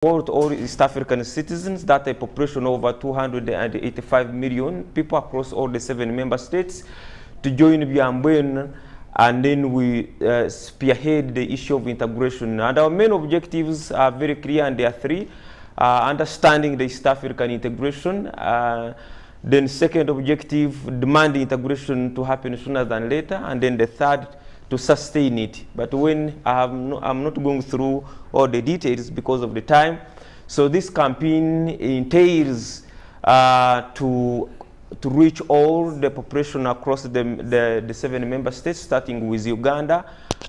support all East African citizens, that a population of over 285 million people across all the 7 member states, to join Byambwen, and then we spearhead the issue of integration. And our main objectives are very clear, and there are 3. Understanding the East African integration. Then second objective, demanding integration to happen sooner than later. And then the third, to sustain it. But when I'm not going through all the details because of the time. So this campaign entails to reach all the population across the 7 member states, starting with Uganda.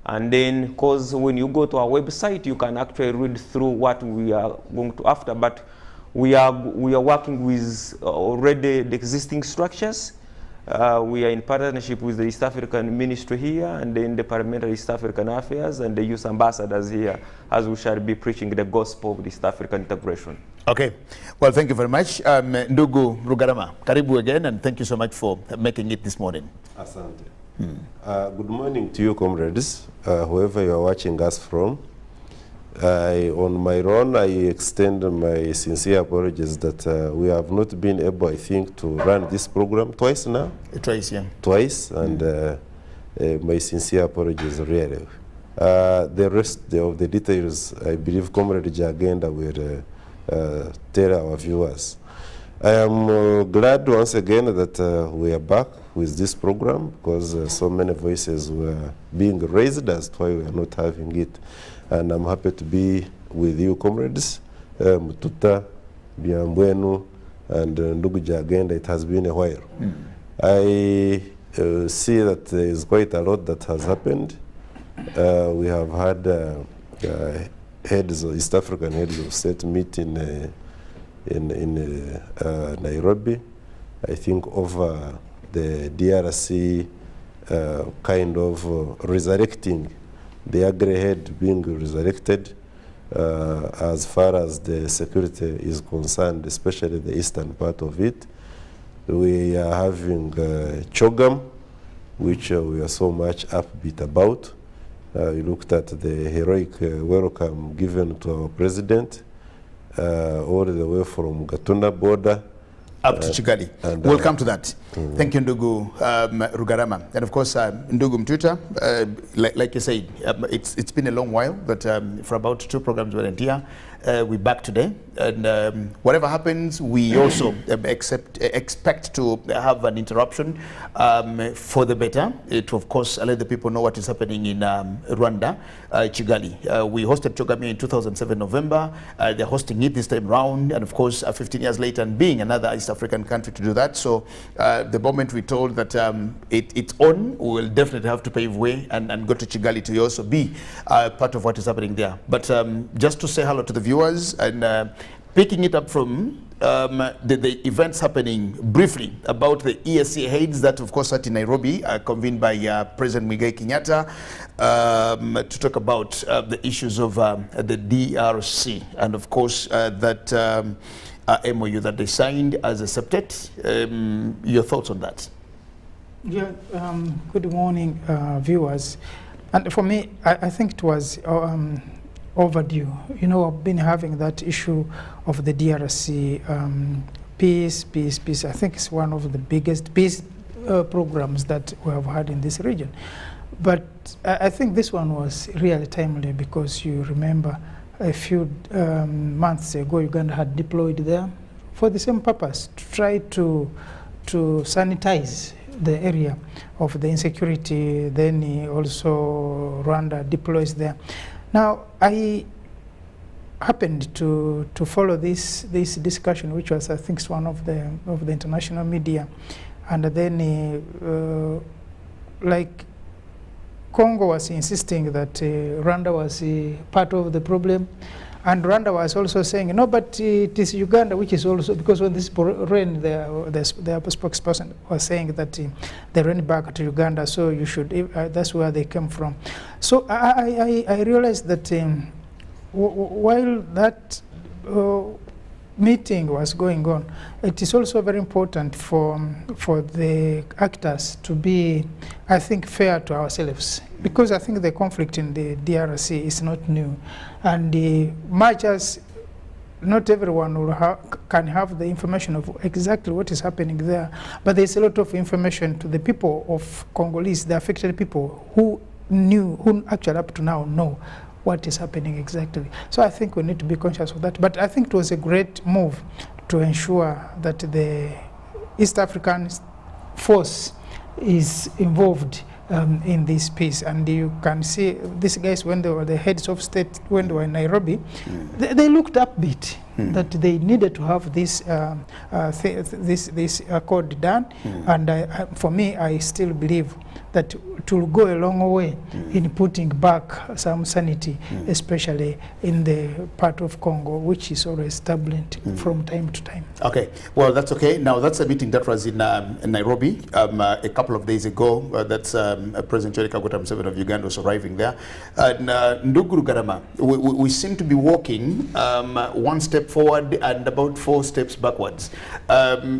And then, because when you go to our website, you can actually read through what we are going to after. But we are working with already the existing structures. We are in partnership with the East African Ministry here, and then the Parliamentary East African Affairs, and the youth ambassadors here, as we shall be preaching the gospel of the East African integration. Okay. Well, thank you very much. Ndugu Rugarama, karibu again, and thank you so much for making it this morning. Asante. Good morning to you, comrades, whoever you are watching us from. On my own, I extend my sincere apologies that we have not been able, I think, to run this program twice now. Twice, yeah. Twice, and my sincere apologies, really. The rest of the details, I believe Comrade Jagenda will tell our viewers. I am glad once again that we are back with this program, because so many voices were being raised. That's why we are not having it. And I'm happy to be with you, comrades, Mututa, Byambwenu, and Ndugu Jagenda. It has been a while. I see that there is quite a lot that has happened. We have had heads of East African heads of state meet in Nairobi. I think over the DRC kind of resurrecting the agri-head being resurrected as far as the security is concerned, especially the eastern part of it. We are having CHOGM, which we are so much upbeat about. We looked at the heroic welcome given to our president all the way from Gatunda border up to Kigali. We'll come to that. Thank you, Ndugu Rugarama. And of course, Ndugu Mtuta, like you said, it's been a long while, but for about 2 programs we went here. We're back today, and whatever happens, we also expect to have an interruption for the better, to of course let the people know what is happening in Rwanda, Kigali. We hosted CHOGM in 2007 November. They're hosting it this time round, and of course 15 years later, and being another East African country to do that. So the moment we told that it's on, we will definitely have to pave way and go to Kigali to also be part of what is happening there. But just to say hello to the viewers, and picking it up from the events happening briefly about the EAC heads that of course at in Nairobi, convened by President Muigai Kenyatta, to talk about the issues of the DRC, and of course that MOU that they signed as accepted. Your thoughts on that? Yeah, good morning, viewers. And for me, I think it was overdue. You know, I've been having that issue of the DRC peace. I think it's one of the biggest peace programs that we have had in this region. But I think this one was really timely, because you remember a few months ago, Uganda had deployed there for the same purpose, to try to sanitize the area of the insecurity. Then also Rwanda deploys there. Now, I happened to follow this discussion, which was, I think, one of the international media, and then like Congo was insisting that Rwanda was part of the problem, and Rwanda was also saying, no, but it is Uganda which is also, because when this rain, the spokesperson was saying that they ran back to Uganda, so you should, that's where they came from. So I realized that while that meeting was going on, it is also very important for the actors to be, I think, fair to ourselves, because I think the conflict in the DRC is not new, and much as not everyone will can have the information of exactly what is happening there, but there's a lot of information to the people of Congolese, the affected people who actually up to now know what is happening exactly. So I think we need to be conscious of that. But I think it was a great move to ensure that the East African force is involved in this piece. And you can see these guys, when they were the heads of state, when they were in Nairobi, they looked upbeat that they needed to have this this accord done. And for me, I still believe that it will go a long way in putting back some sanity, especially in the part of Congo, which is always turbulent from time to time. Okay, well, that's okay. Now, that's a meeting that was in Nairobi a couple of days ago. That's President Yoweri Kaguta Museveni of Uganda was arriving there. And Ndugu Rugarama, we seem to be walking one step forward and about 4 steps backwards.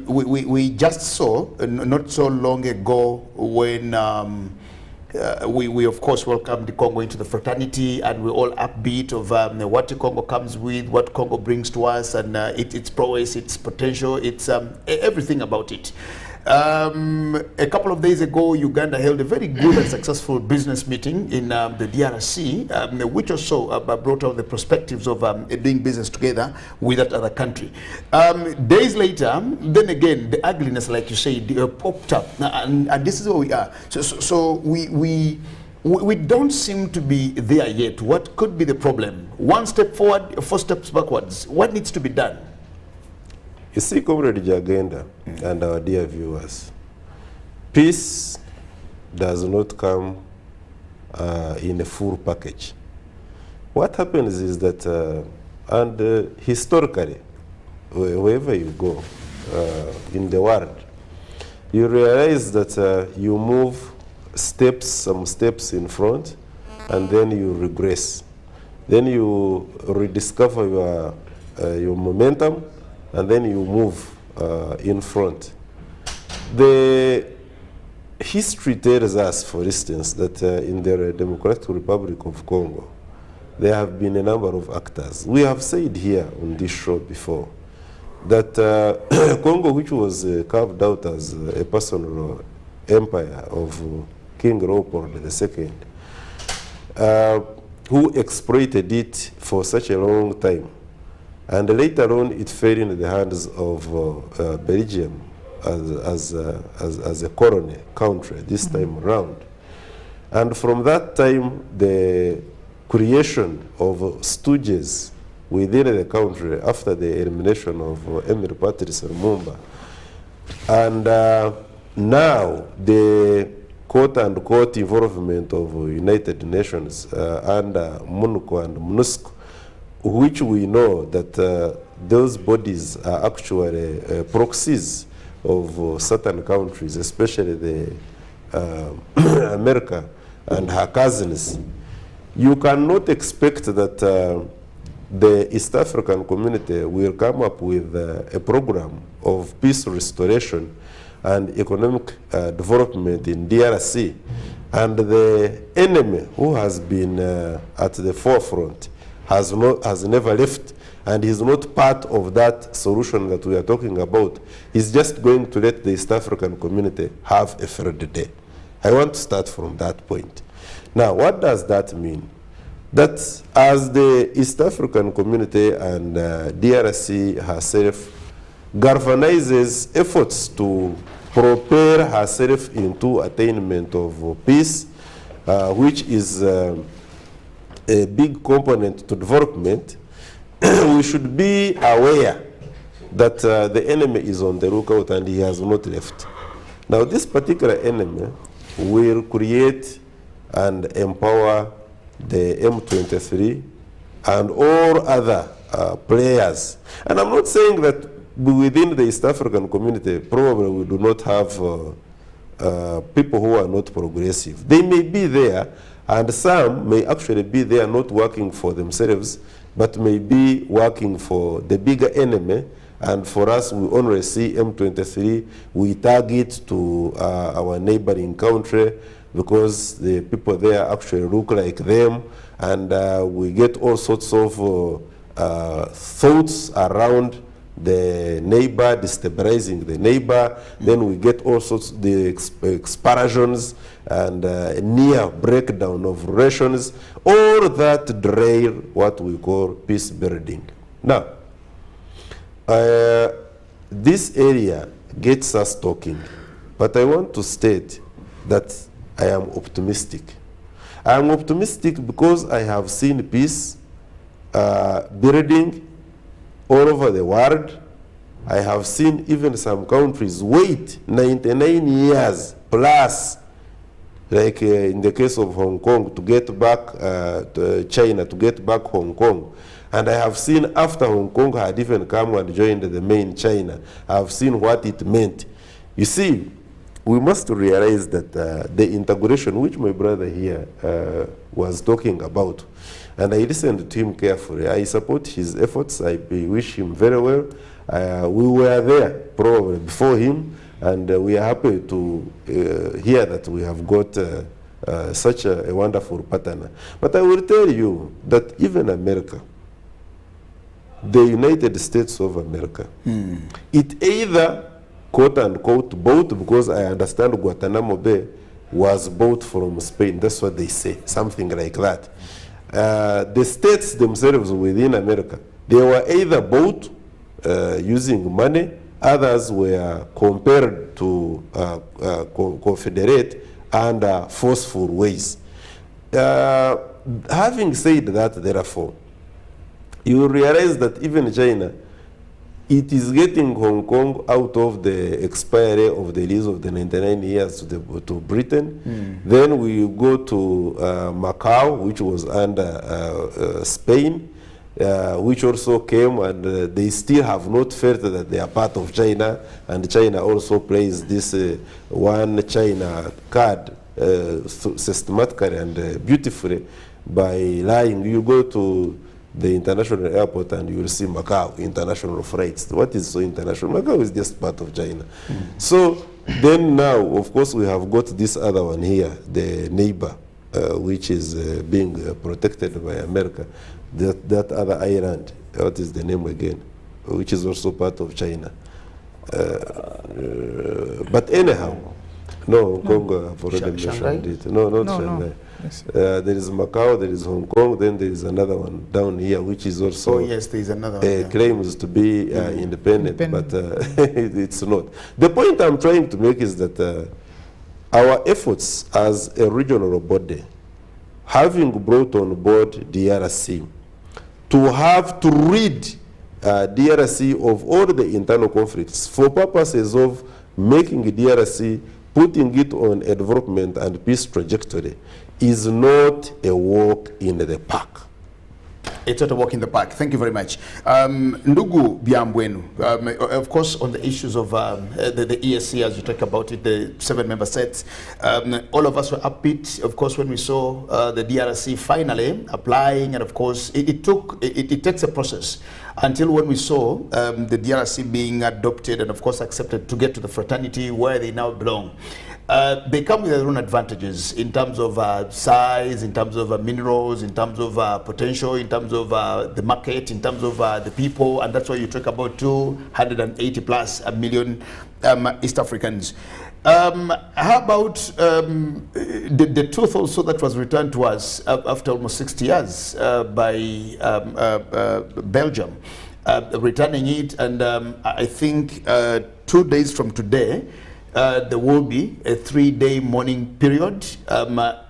We just saw, not so long ago, when we of course welcomed Congo into the fraternity, and we're all upbeat of what Congo comes with, what Congo brings to us, and its prowess, its potential, its everything about it. A couple of days ago, Uganda held a very good and successful business meeting in the DRC, which also brought out the perspectives of doing business together with that other country. Days later, then again, the ugliness, like you said, popped up, and this is where we are. So we don't seem to be there yet. What could be the problem? 1 step forward, 4 steps backwards. What needs to be done? You see, Comrade Jagenda and our dear viewers, peace does not come in a full package. What happens is that, historically, wherever you go in the world, you realize that you move some steps in front, and then you regress. Then you rediscover your momentum, and then you move in front. The history tells us, for instance, that in the Democratic Republic of Congo, there have been a number of actors. We have said here on this show before that Congo, which was carved out as a personal empire of King Leopold II, who exploited it for such a long time. And later on, it fell into the hands of Belgium as a colony country this time around. And from that time, the creation of stooges within the country after the elimination of Emile Patrice Lumumba. And now the quote-unquote involvement of United Nations under MONUSCO and MONUSCO, which we know that those bodies are actually proxies of certain countries, especially the America and her cousins. You cannot expect that the East African community will come up with a program of peace restoration and economic development in DRC, and the enemy who has been at the forefront has never left, and is not part of that solution that we are talking about. He's just going to let the East African community have a failed day. I want to start from that point. Now, what does that mean? That as the East African community and DRC herself galvanizes efforts to prepare herself into attainment of peace, which is a big component to development, we should be aware that the enemy is on the lookout and he has not left. Now, this particular enemy will create and empower the M23 and all other players. And I'm not saying that within the East African community, probably we do not have people who are not progressive. They may be there, and some may actually be there not working for themselves, but may be working for the bigger enemy. And for us, we only see M23, we target to our neighboring country because the people there actually look like them, and we get all sorts of thoughts around the neighbor, destabilizing the neighbor. Then we get all sorts of the explosions and near breakdown of relations. All that derail what we call peace building. Now, this area gets us talking, but I want to state that I am optimistic. I am optimistic because I have seen peace building all over the world. I have seen even some countries wait 99 years plus, like in the case of Hong Kong, to get back to China, to get back Hong Kong. And I have seen after Hong Kong had even come and joined the main China, I have seen what it meant. You see, we must realize that the integration, which my brother here was talking about, and I listened to him carefully. I support his efforts. I wish him very well. We were there probably before him, and we are happy to hear that we have got such a wonderful partner. But I will tell you that even America, the United States of America, it either, quote unquote, bought, because I understand Guantanamo Bay was bought from Spain. That's what they say, something like that. The states themselves within America, they were either bought using money, others were compared to confederate under forceful ways. Having said that, therefore, you will realize that even China, it is getting Hong Kong out of the expiry of the lease of the 99 years to Britain. Then we go to Macau, which was under Spain, which also came, and they still have not felt that they are part of China, and China also plays this one China card systematically and beautifully by lying. You go to the international airport and you will see Macau international flights. What is so international? Macau is just part of China. So then now, of course, we have got this other one here, the neighbor, which is being protected by America. That other island, what is the name again? Which is also part of China. But anyhow, no, Congo, I've already mentioned it. No, not Shanghai. Yes. There is Macau, there is Hong Kong, then there is another one down here, which is also yes, there is another one. Claims to be independent, but it's not. The point I'm trying to make is that our efforts as a regional body, having brought on board DRC, to have to rid DRC of all the internal conflicts for purposes of making DRC, putting it on a development and peace trajectory, is not a walk in the park. It's not a walk in the park. Thank you very much. Ndugu Byambwenu, of course, on the issues of the EAC, as you talk about it, the 7 member states, all of us were upbeat, of course, when we saw the DRC finally applying, and of course, it takes a process until when we saw the DRC being adopted and, of course, accepted to get to the fraternity where they now belong. They come with their own advantages in terms of size, in terms of minerals, in terms of potential, in terms of the market, in terms of the people, and that's why you talk about 280 plus million East Africans. How about the truth also that was returned to us after almost 60 years by Belgium, returning it, and I think 2 days from today, there will be a 3-day mourning period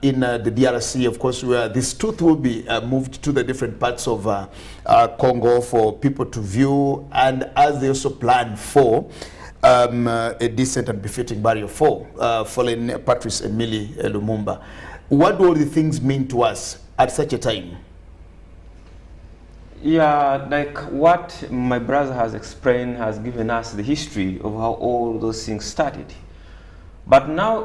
in the DRC, of course, where this truth will be moved to the different parts of Congo for people to view, and as they also plan for a decent and befitting burial for fallen Patrice Emery Lumumba. What do all the things mean to us at such a time? Yeah, like what my brother has explained has given us the history of how all those things started. But now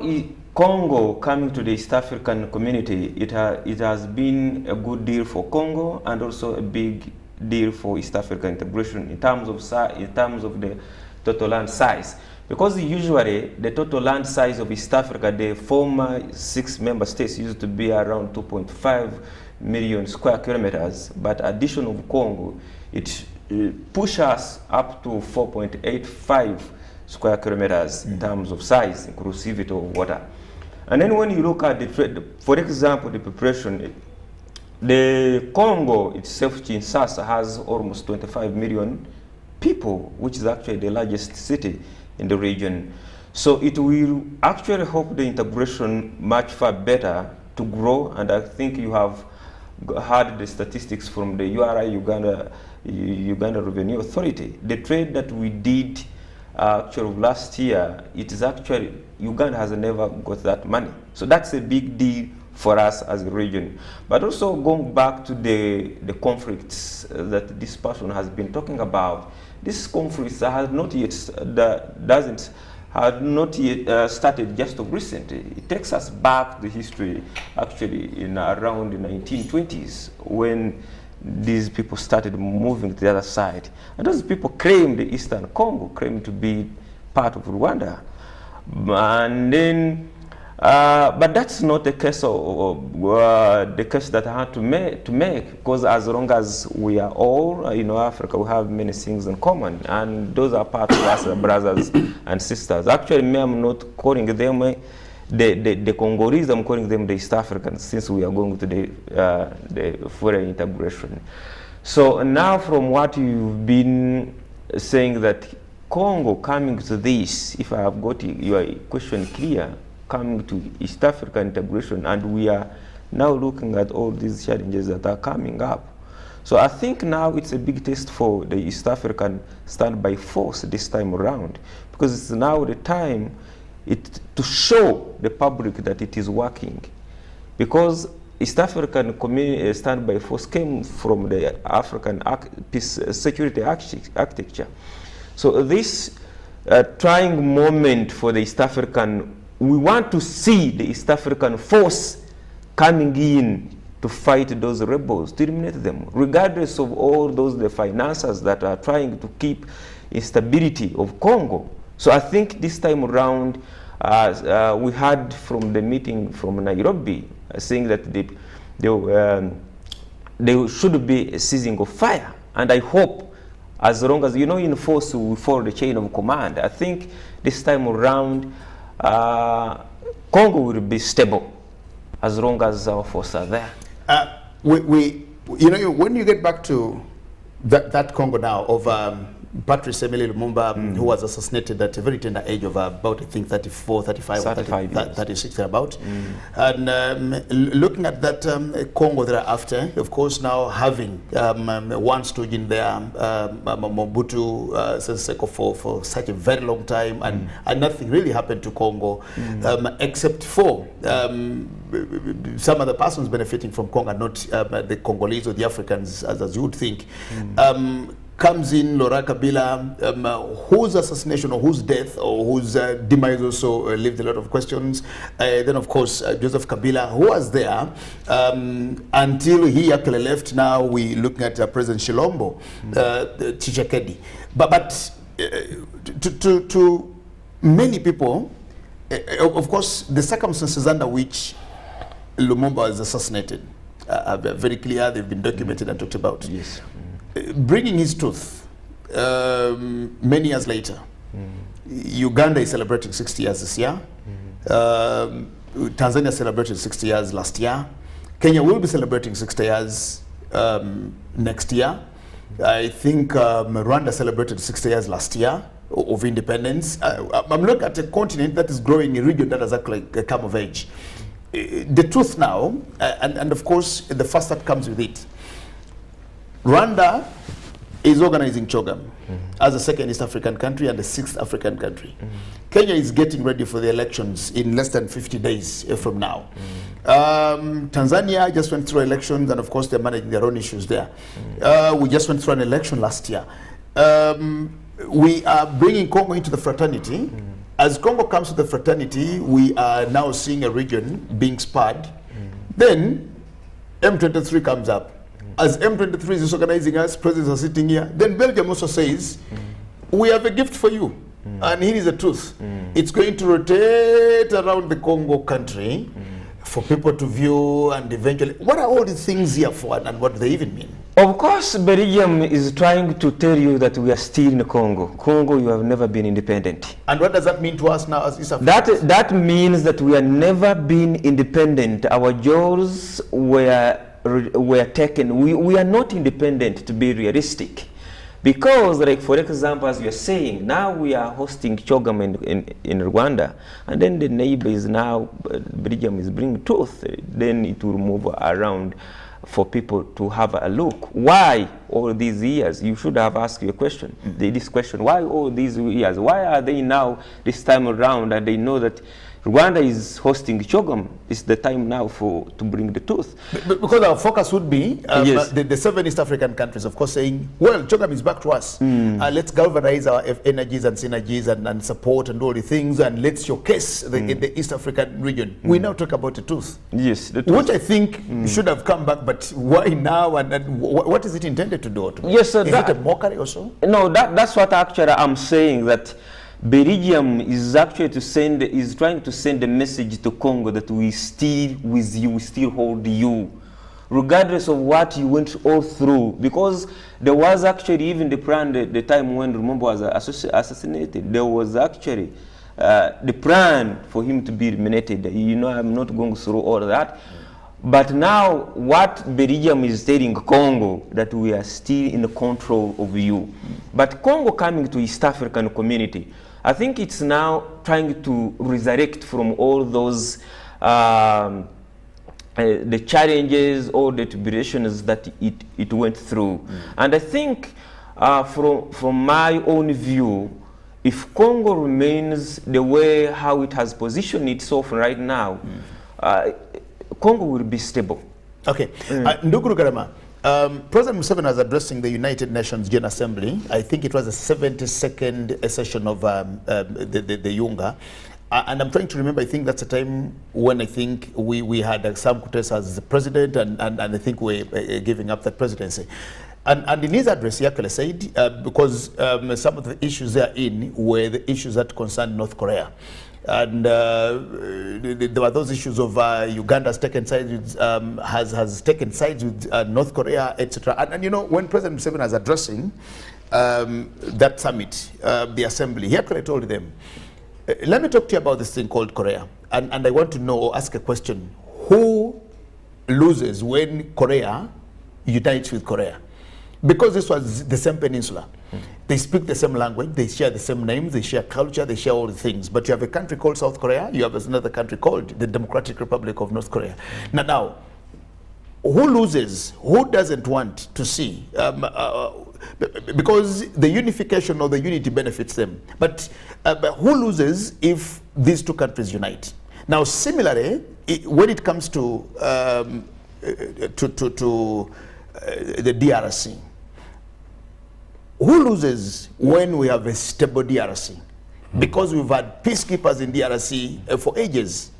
Congo coming to the East African community, it has been a good deal for Congo and also a big deal for East African integration in terms of the total land size. Because usually the total land size of East Africa, the former 6 member states, used to be around 2.5 million square kilometers, but addition of Congo, it pushes us up to 4.85 square kilometers in terms of size, inclusivity of water. And then when you look at for example, the population, the Congo itself, Kinshasa, has almost 25 million people, which is actually the largest city in the region. So it will actually help the integration much far better to grow, and I think you have heard the statistics from the URI, Uganda Revenue Authority. The trade that we did actually last year, it is actually, Uganda has never got that money. So that's a big deal for us as a region. But also going back to the conflicts that this person has been talking about, this conflict has not yet, had not yet started just recently. It takes us back to history, actually, in around the 1920s, when these people started moving to the other side. And those people claimed the Eastern Congo, claimed to be part of Rwanda. And then, but that's not the case of the case that I had to make, because as long as we are all in Africa, we have many things in common, and those are part of us, brothers and sisters. Actually, me, I'm not calling them the Congolese, I'm calling them the East Africans, since we are going to the foreign integration. So now, from what you've been saying, that Congo coming to this, if I have got your question clear, coming to East African integration, and we are now looking at all these challenges that are coming up. So I think now it's a big test for the East African standby force this time around, because it's now the time to show the public that it is working. Because East African community standby force came from the African peace security architecture. So this trying moment for the East African, we want to see the East African force coming in to fight those rebels, to eliminate them, regardless of all those the financiers that are trying to keep instability of Congo. So I think this time around, we heard from the meeting from Nairobi saying that there should be a ceasing of fire, and I hope, as long as in force we follow the chain of command, I think this time around Congo will be stable as long as our forces are there. When you get back to that Congo now of Patrice Emery Lumumba, who was assassinated at a very tender age of about, I think, 34, 35, 35 or 36 about. And looking at that Congo thereafter, of course, now having one stooge in there, Mobutu Sese Seko for such a very long time, and nothing really happened to Congo, except for some other persons benefiting from Congo, not the Congolese or the Africans, as you would think. Comes in Laurent Kabila, whose assassination or whose death or whose demise also left a lot of questions. Then, of course, Joseph Kabila, who was there until he actually left. Now we're looking at President Shilombo, Tshisekedi. But to many people, of course, the circumstances under which Lumumba was assassinated are very clear. They've been documented and talked about. Yes. Bringing his truth many years later. Uganda is celebrating 60 years this year. Tanzania celebrated 60 years last year. Kenya will be celebrating 60 years next year. I think Rwanda celebrated 60 years last year of independence. I'm looking at a continent that is growing, a region that has actually come of age. The truth now, and of course the first that comes with it, Rwanda is organizing CHOGM as the second East African country and the sixth African country. Kenya is getting ready for the elections in less than 50 days from now. Tanzania just went through elections, and of course they're managing their own issues there. We just went through an election last year. We are bringing Congo into the fraternity. As Congo comes to the fraternity, we are now seeing a region being sparred. Then M23 comes up. As M23 is organizing us, presidents are sitting here. Then Belgium also says, we have a gift for you. And here is the truth. It's going to rotate around the Congo country for people to view and eventually, what are all these things here for and what do they even mean? Of course, Belgium is trying to tell you that we are still in Congo. Congo, you have never been independent. And what does that mean to us now as East Africans? That means that we have never been independent. Our jaws were taken. We are not independent, to be realistic. Because, like, for example, as you're saying, now we are hosting CHOGM in Rwanda, and then the neighbor is now, Belgium is bringing truth, then it will move around for people to have a look. Why all these years? You should have asked your question, this question, why all these years? Why are they now, this time around, and they know that Rwanda is hosting CHOGM? It's the time now to bring the truth. Because our focus would be yes. the 7 East African countries, of course, saying, well, CHOGM is back to us. Let's galvanize our energies and synergies and support and all the things, and let's showcase the East African region. We now talk about the truth. Yes, the truth. Which I think should have come back, but why now? And what is it intended to do? Yes, sir. Is it a mockery or so? No, that's what actually I'm saying, that Belgium is actually trying to send a message to Congo that we still with you, we still hold you, regardless of what you went all through. Because there was actually even the plan, the time when Lumumba was assassinated, there was actually the plan for him to be eliminated. You know, I'm not going through all that. But now what Belgium is telling Congo, that we are still in the control of you. But Congo coming to East African community, I think it's now trying to resurrect from all those the challenges or the tribulations that it went through. And I think from my own view, if Congo remains the way how it has positioned itself right now, Congo will be stable. Okay. Ndugu Rugarama, President Museveni was addressing the United Nations General Assembly. I think it was the 72nd session of the Yunga. And I'm trying to remember, I think that's a time when I think we had Sam Kutesa as the president, and I think we're giving up that presidency. And in his address, he actually said, because some of the issues they're in were the issues that concerned North Korea. And there were those issues of Uganda's taken sides with, has taken sides with North Korea, etc. And you know, when President Museveni was addressing that summit, the assembly, he actually told them, let me talk to you about this thing called Korea. And I want to know, or ask a question, who loses when Korea unites with Korea? Because this was the same peninsula. They speak the same language, they share the same names, they share culture, they share all the things. But you have a country called South Korea, you have another country called the Democratic Republic of North Korea. Now, who loses? Who doesn't want to see? Because the unification or the unity benefits them. But who loses if these two countries unite? Now, similarly, when it comes to the DRC, who loses when we have a stable DRC? Because we've had peacekeepers in DRC for ages.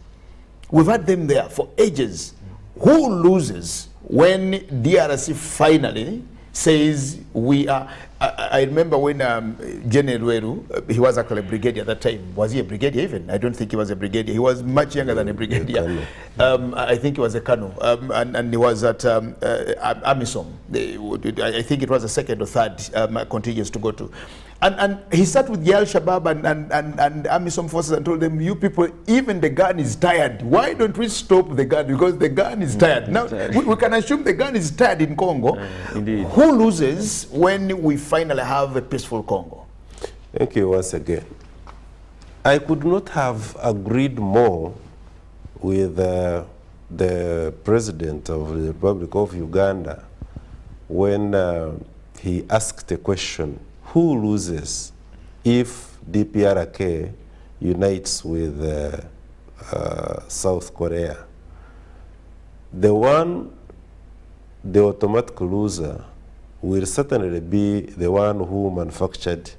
We've had them there for ages. Who loses when DRC finally says we are? I remember when General Weru, he was actually a brigadier at that time. Was he a brigadier even? I don't think he was a brigadier. He was much younger than a brigadier. I think he was a colonel. And he was at AMISOM. I think it was the second or third contingents to go to. And he sat with the Al-Shabaab and AMISOM forces and told them, you people, even the gun is tired. Why don't we stop the gun? Because the gun is tired. Now, we can assume the gun is tired in Congo. Indeed. Who loses when we finally have a peaceful Congo? Thank you once again. I could not have agreed more with the President of the Republic of Uganda when he asked the question, who loses if DPRK unites with South Korea? The automatic loser will certainly be the one who manufactured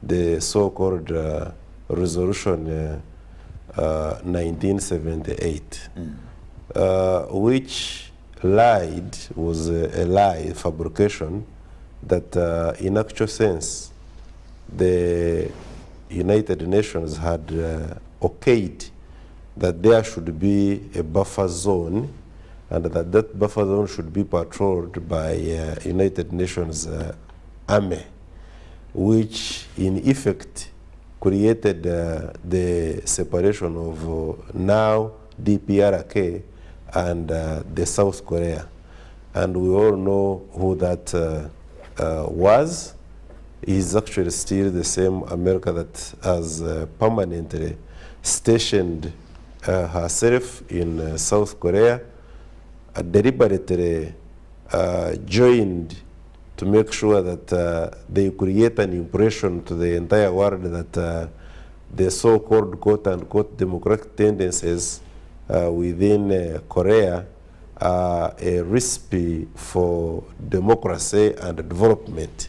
the so-called resolution 1978, which was a lie, fabrication, that in actual sense the United Nations had okayed that there should be a buffer zone, and that buffer zone should be patrolled by United Nations Army, which in effect created the separation of now DPRK and the South Korea. And we all know who that was. He's actually still the same America that has permanently stationed herself in South Korea, deliberately joined to make sure that they create an impression to the entire world that the so-called quote-unquote democratic tendencies within Korea are a recipe for democracy and development.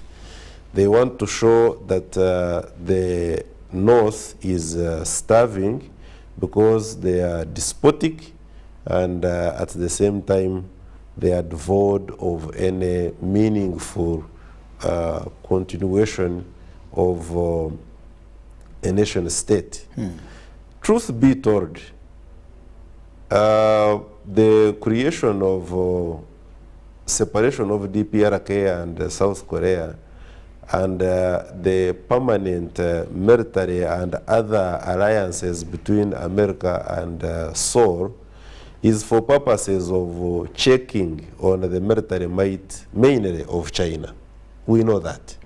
They want to show that the North is starving because they are despotic, and at the same time they are devoid of any meaningful continuation of a nation state. Truth be told, the creation of separation of DPRK and South Korea and the permanent military and other alliances between America and Seoul is for purposes of checking on the military might, mainly of China. We know that.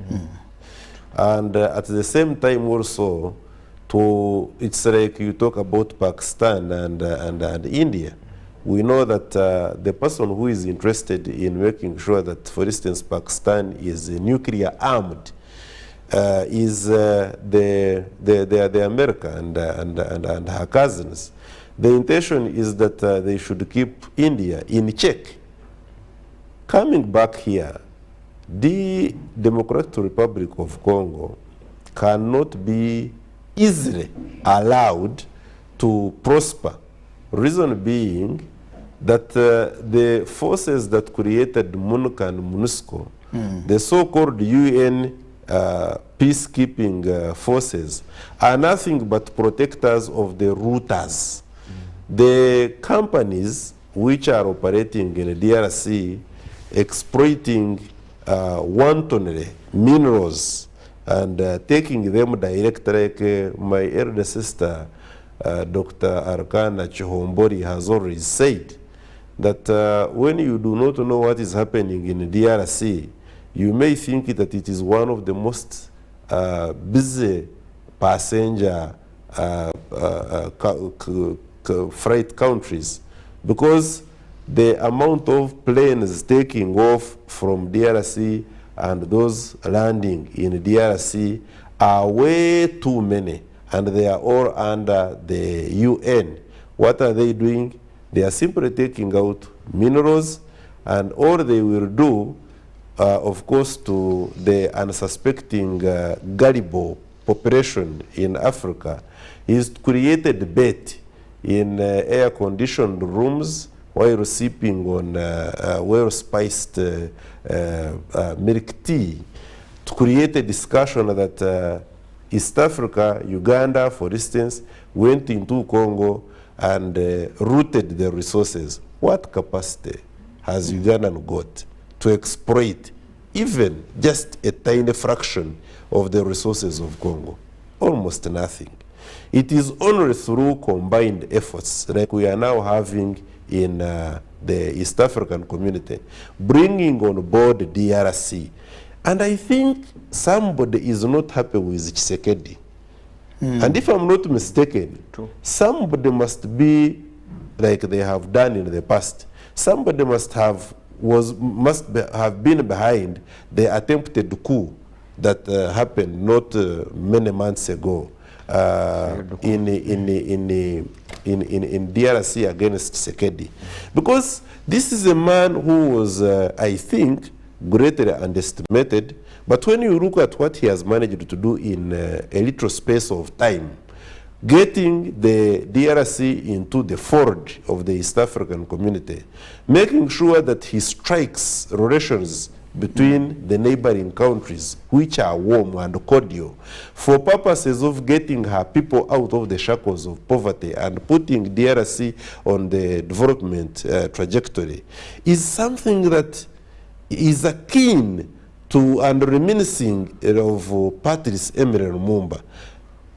And at the same time also, it's like you talk about Pakistan and India. We know that the person who is interested in making sure that, for instance, Pakistan is nuclear armed is the America and her cousins. The intention is that they should keep India in check. Coming back here, the Democratic Republic of Congo cannot be easily allowed to prosper. Reason being that the forces that created MONUC and MONUSCO, the so-called UN peacekeeping forces, are nothing but protectors of the routers. The companies which are operating in the DRC, exploiting wantonly minerals and taking them direct, like my elder sister, Dr. Arkana Chihombori has always said, that when you do not know what is happening in the DRC, you may think that it is one of the most busy passenger freight countries, because the amount of planes taking off from DRC and those landing in DRC are way too many, and they are all under the UN. What are they doing? They are simply taking out minerals, and all they will do, of course, to the unsuspecting gullible population in Africa, is to create a debate in air-conditioned rooms while sipping on well-spiced milk tea, to create a discussion that East Africa, Uganda, for instance, went into Congo and rooted the resources. What capacity has Uganda got to exploit even just a tiny fraction of the resources of Congo? Almost nothing. It is only through combined efforts like we are now having in the East African community, bringing on board DRC. And I think somebody is not happy with Tshisekedi. And if I'm not mistaken, somebody must be, like they have done in the past, somebody must have been behind the attempted coup that happened not many months ago in DRC against Tshisekedi. Because this is a man who was, I think, greatly underestimated. But when you look at what he has managed to do in a little space of time, getting the DRC into the fold of the East African community, making sure that he strikes relations between the neighboring countries, which are warm and cordial, for purposes of getting her people out of the shackles of poverty and putting DRC on the development trajectory, is something that is akin to and reminiscing of Patrice Emery Lumumba.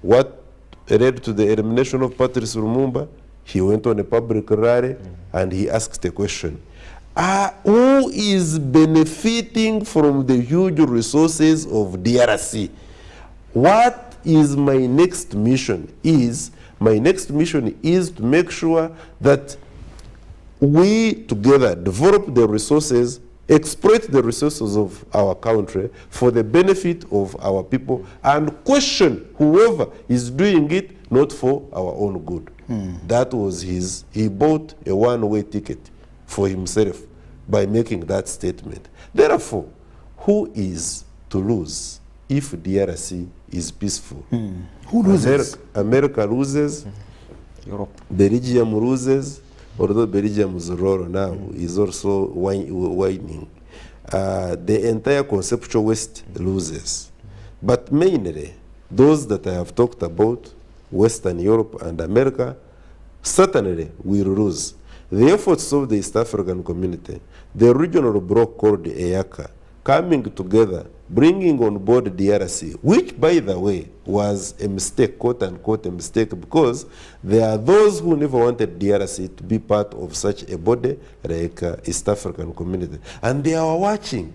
What led to the elimination of Patrice Lumumba? He went on a public rally and he asked a question. Who is benefiting from the huge resources of DRC? What is my next mission? My next mission is to make sure that we together develop the resources, exploit the resources of our country for the benefit of our people, and question whoever is doing it not for our own good. That was he bought a one-way ticket for himself by making that statement. Therefore, who is to lose if DRC is peaceful? Who loses? America loses, Europe. Belgium loses, although Belgium's role now is also waning. The entire conceptual West loses. But mainly, those that I have talked about, Western Europe and America, certainly will lose. The efforts of the East African community, the regional bloc called EACA, coming together, bringing on board DRC, which, by the way, was a mistake, quote-unquote a mistake, because there are those who never wanted DRC to be part of such a body like East African community. And they are watching.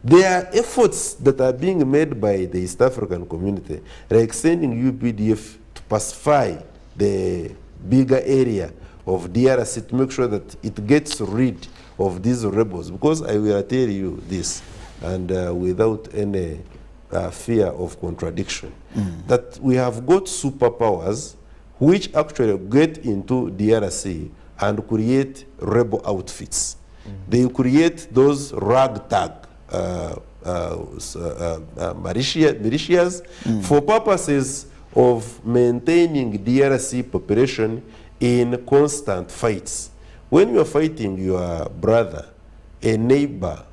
There are efforts that are being made by the East African community, like sending UPDF to pacify the bigger area of DRC to make sure that it gets rid of these rebels. Because I will tell you this, and without any fear of contradiction, that we have got superpowers which actually get into DRC and create rebel outfits. They create those ragtag militias for purposes of maintaining DRC population in constant fights. When you are fighting your brother, a neighbor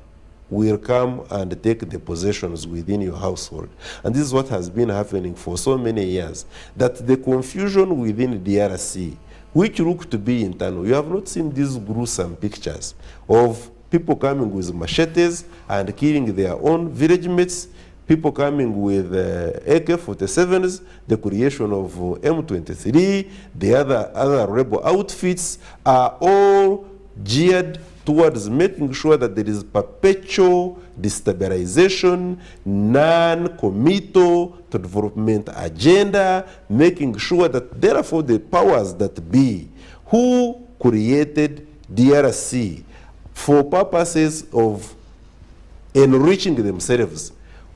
will come and take the possessions within your household. And this is what has been happening for so many years, that the confusion within DRC, which look to be internal, you have not seen these gruesome pictures of people coming with machetes and killing their own village mates, people coming with AK-47s, the creation of M23, the other rebel outfits are all geared towards making sure that there is perpetual destabilization, non-committal to development agenda, making sure that therefore the powers that be who created DRC for purposes of enriching themselves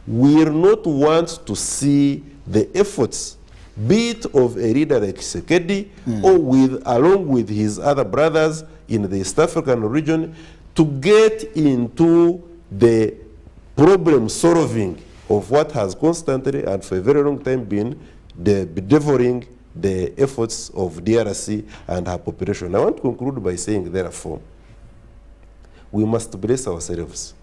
will not want to see the efforts, be it of a leader like Tshisekedi or along with his other brothers in the East African region, to get into the problem solving of what has constantly and for a very long time been bedeviling the efforts of DRC and her population. I want to conclude by saying, therefore, we must brace ourselves.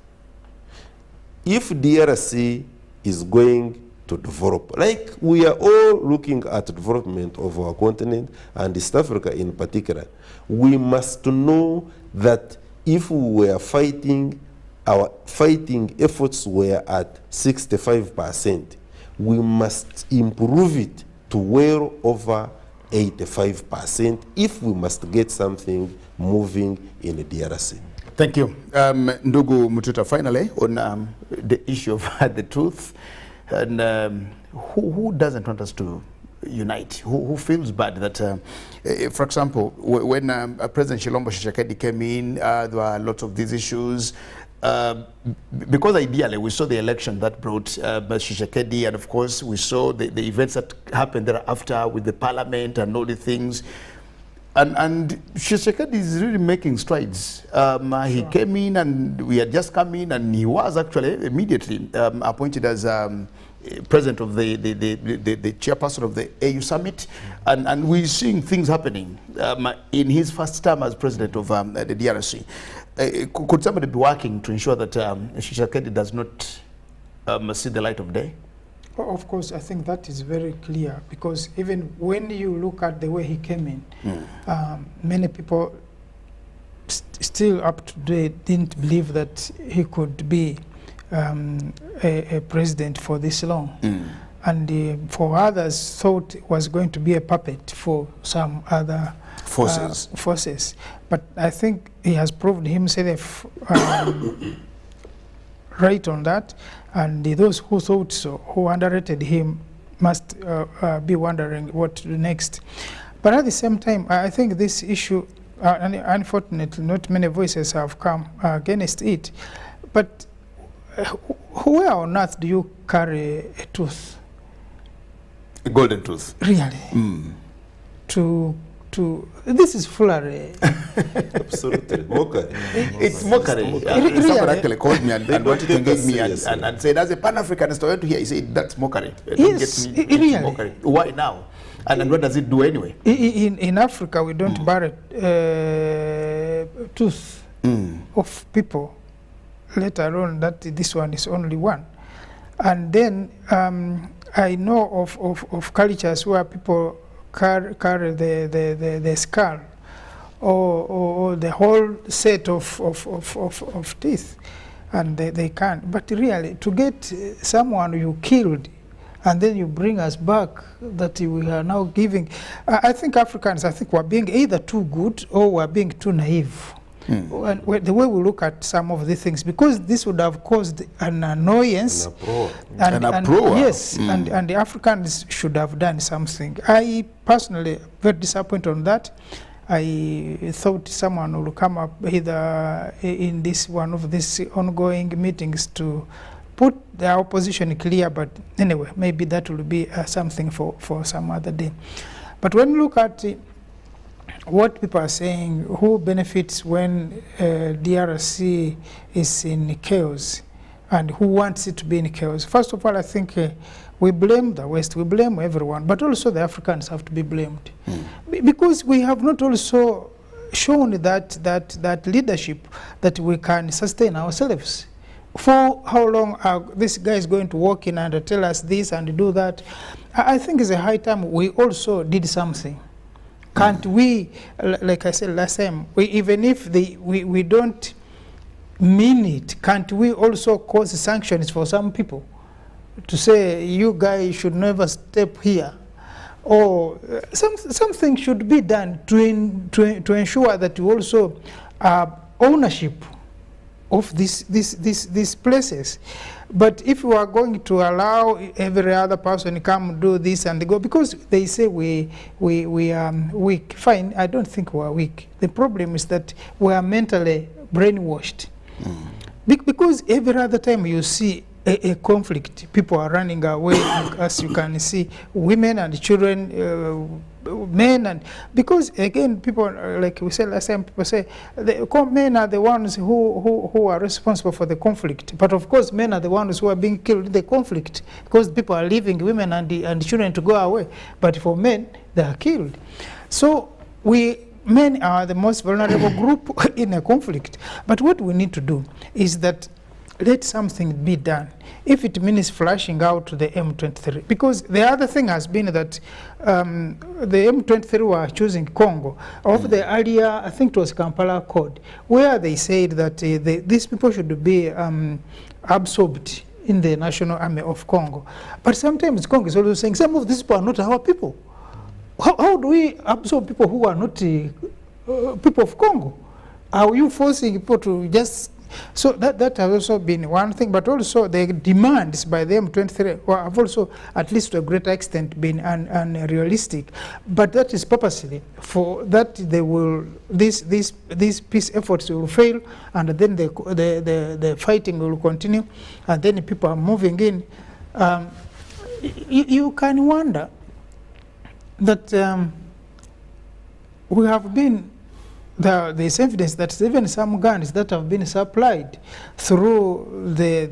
If DRC is going to develop, like we are all looking at development of our continent and East Africa in particular, we must know that if we were fighting, our fighting efforts were at 65%, we must improve it to well over 85% if we must get something moving in the DRC. Thank you. Ndugu Mututa, finally, on the issue of the truth, and who doesn't want us to unite? Who feels bad that, for example, when President Chilombo Tshisekedi came in, there were lots of these issues. Because ideally we saw the election that brought Tshisekedi, and of course we saw the events that happened thereafter with the parliament and all the things. And Tshisekedi is really making strides. He came in, and we had just come in, and he was actually immediately appointed as president of the chairperson of the AU summit, and we're seeing things happening in his first term as president of the DRC. Could somebody be working to ensure that Tshisekedi does not see the light of day? Well, of course, I think that is very clear, because even when you look at the way he came in, many people still up to date didn't believe that he could be a president for this long. And for others thought it was going to be a puppet for some other forces. But I think he has proved himself right on that, and those who thought so, who underrated him, must be wondering what to do next. But at the same time, I think this issue, unfortunately, not many voices have come against it. But where on earth do you carry a tooth? A golden tooth. Really? This is foolery. Absolutely. Mockery. It's mockery. Someone actually called me and wanted to engage me and said, as a Pan-Africanist, I went to hear, he said, that's mockery. Yes, really. Mockery. Why now? And what does it do anyway? In Africa, we don't bury tooth of people, let alone that this one is only one. And then I know of cultures where people carry the skull or the whole set of teeth, and they can't. But really, to get someone you killed and then you bring us back, that we are now giving, I think Africans, we're being either too good or we're being too naive. And the way we look at some of these things, because this would have caused an annoyance, and the Africans should have done something. I personally very disappointed on that. I thought someone will come up either in this one of these ongoing meetings to put the opposition clear, but anyway, maybe that will be something for some other day. But when you look at what people are saying, who benefits when DRC is in chaos, and who wants it to be in chaos? First of all, I think we blame the West, we blame everyone, but also the Africans have to be blamed. Because we have not also shown that leadership that we can sustain ourselves. For how long are this guy is going to walk in and tell us this and do that? I think it's a high time we also did something. Can't we, like I said last time, even if we don't mean it, can't we also cause sanctions for some people to say, you guys should never step here? Or something should be done to ensure that we also have ownership of these places. But if we are going to allow every other person to come do this and go, because they say we are weak, fine, I don't think we are weak. The problem is that we are mentally brainwashed. Because every other time you see a conflict, people are running away, as you can see, women and children, men, and because again, people, like we said last time, people say the men are the ones who are responsible for the conflict. But of course, men are the ones who are being killed in the conflict, because people are leaving women and children to go away. But for men, they are killed. So men are the most vulnerable group in a conflict. But what we need to do is that let something be done, if it means flashing out to the M23. Because the other thing has been that the M23 were choosing Congo. Of the earlier, I think it was Kampala Accord, where they said that these people should be absorbed in the National Army of Congo. But sometimes Congo is also saying, some of these people are not our people. How do we absorb people who are not people of Congo? Are you forcing people to just... So that has also been one thing, but also the demands by the M23 have also, at least to a greater extent, been unrealistic. But that is purposely, for that they will, these peace efforts will fail, and then the fighting will continue, and then people are moving in. You can wonder that we have been, there's evidence that even some guns that have been supplied through the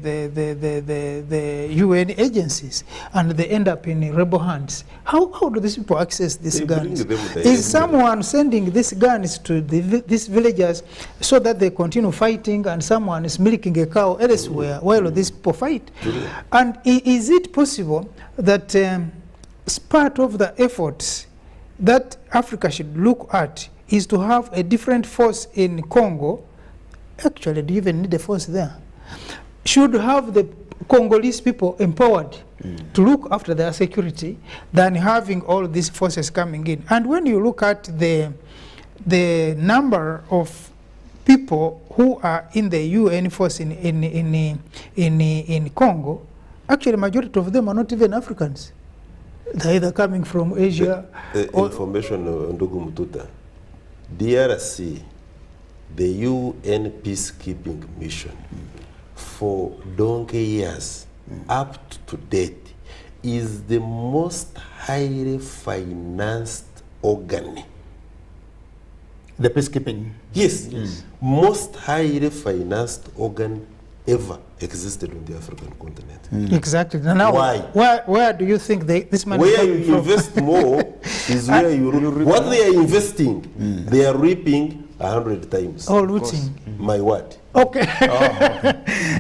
UN agencies, and they end up in rebel hands. How do these people access these guns? Is someone sending these guns to these villagers so that they continue fighting, and someone is milking a cow elsewhere while these people fight? And is it possible that as part of the efforts that Africa should look at is to have a different force in Congo? Actually, do you even need a force there? Should have the Congolese people empowered to look after their security than having all these forces coming in. And when you look at the number of people who are in the UN force in Congo, actually majority of them are not even Africans. They're either coming from Asia. Information, Ndugu Mtuta. DRC, the UN peacekeeping mission, for donkey years up to date, is the most highly financed organ. The peacekeeping? Yes, most highly financed organ ever existed on the African continent. Exactly. Now, why? Where do you think this money where is you invest more is where you reap. What they are investing, they are reaping 100 times. Oh, looting. My word. Okay.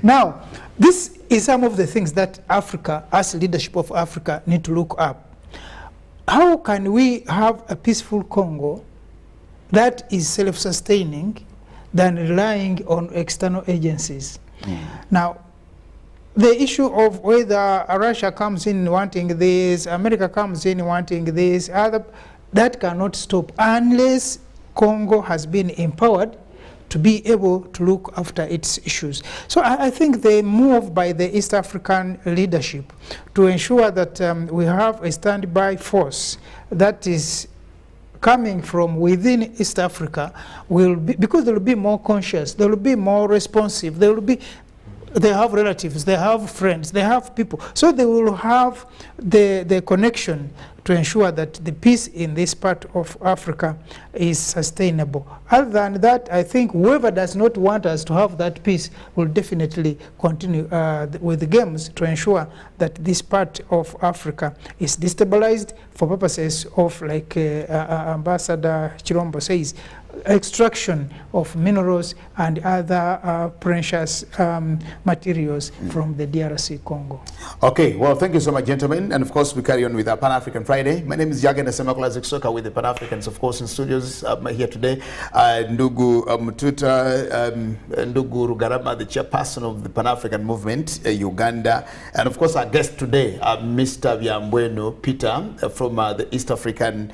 Now, this is some of the things that Africa, as leadership of Africa, need to look up. How can we have a peaceful Congo that is self-sustaining than relying on external agencies? Now, the issue of whether Russia comes in wanting this, America comes in wanting this, that cannot stop unless Congo has been empowered to be able to look after its issues. So I think the move by the East African leadership to ensure that we have a standby force that is coming from within East Africa will be, because they will be more conscious, they will be more responsive, they have relatives, they have friends, they have people. So they will have the connection to ensure that the peace in this part of Africa is sustainable. Other than that, I think whoever does not want us to have that peace will definitely continue with the games to ensure that this part of Africa is destabilized for purposes of, like Ambassador Chirombo says, extraction of minerals and other precious materials from the DRC Congo. Okay, well, thank you so much, gentlemen. And of course, we carry on with our Pan-African Friday. My name is Jagen Asemakula Ziksoka with the Pan-Africans, of course, in studios here today. Ndugu Mtuta, Ndugu Rugarama, the chairperson of the Pan-African Movement, Uganda. And of course, our guest today, Mr. Byambwenu Peter from the East African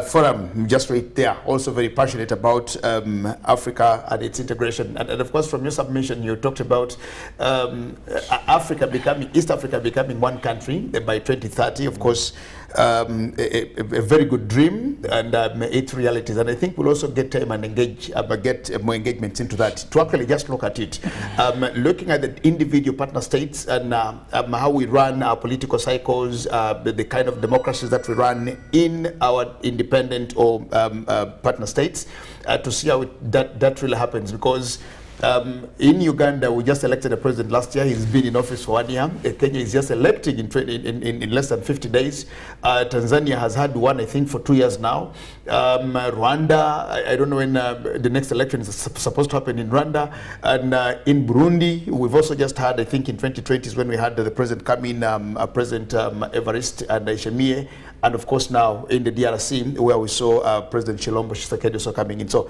Forum, just right there, also very passionate about Africa and its integration. And of course, from your submission, you talked about East Africa becoming one country by 2030. Of course, a very good dream, and its realities. And I think we'll also get time and get more engagements into that to actually just look at it. Looking at the individual partner states and how we run our political cycles, the kind of democracies that we run in our independent or partner states, to see how that really happens. Because in Uganda, we just elected a president last year. He's been in office for 1 year. Kenya is just electing in less than 50 days. Tanzania has had one, I think, for 2 years now. Rwanda, I don't know when the next election is supposed to happen in Rwanda. And in Burundi, we've also just had, I think in 2020 is when we had the president come in, President Evariste Ndayishimiye. And of course now in the DRC, where we saw President Chilombo Tshisekedi also coming in. So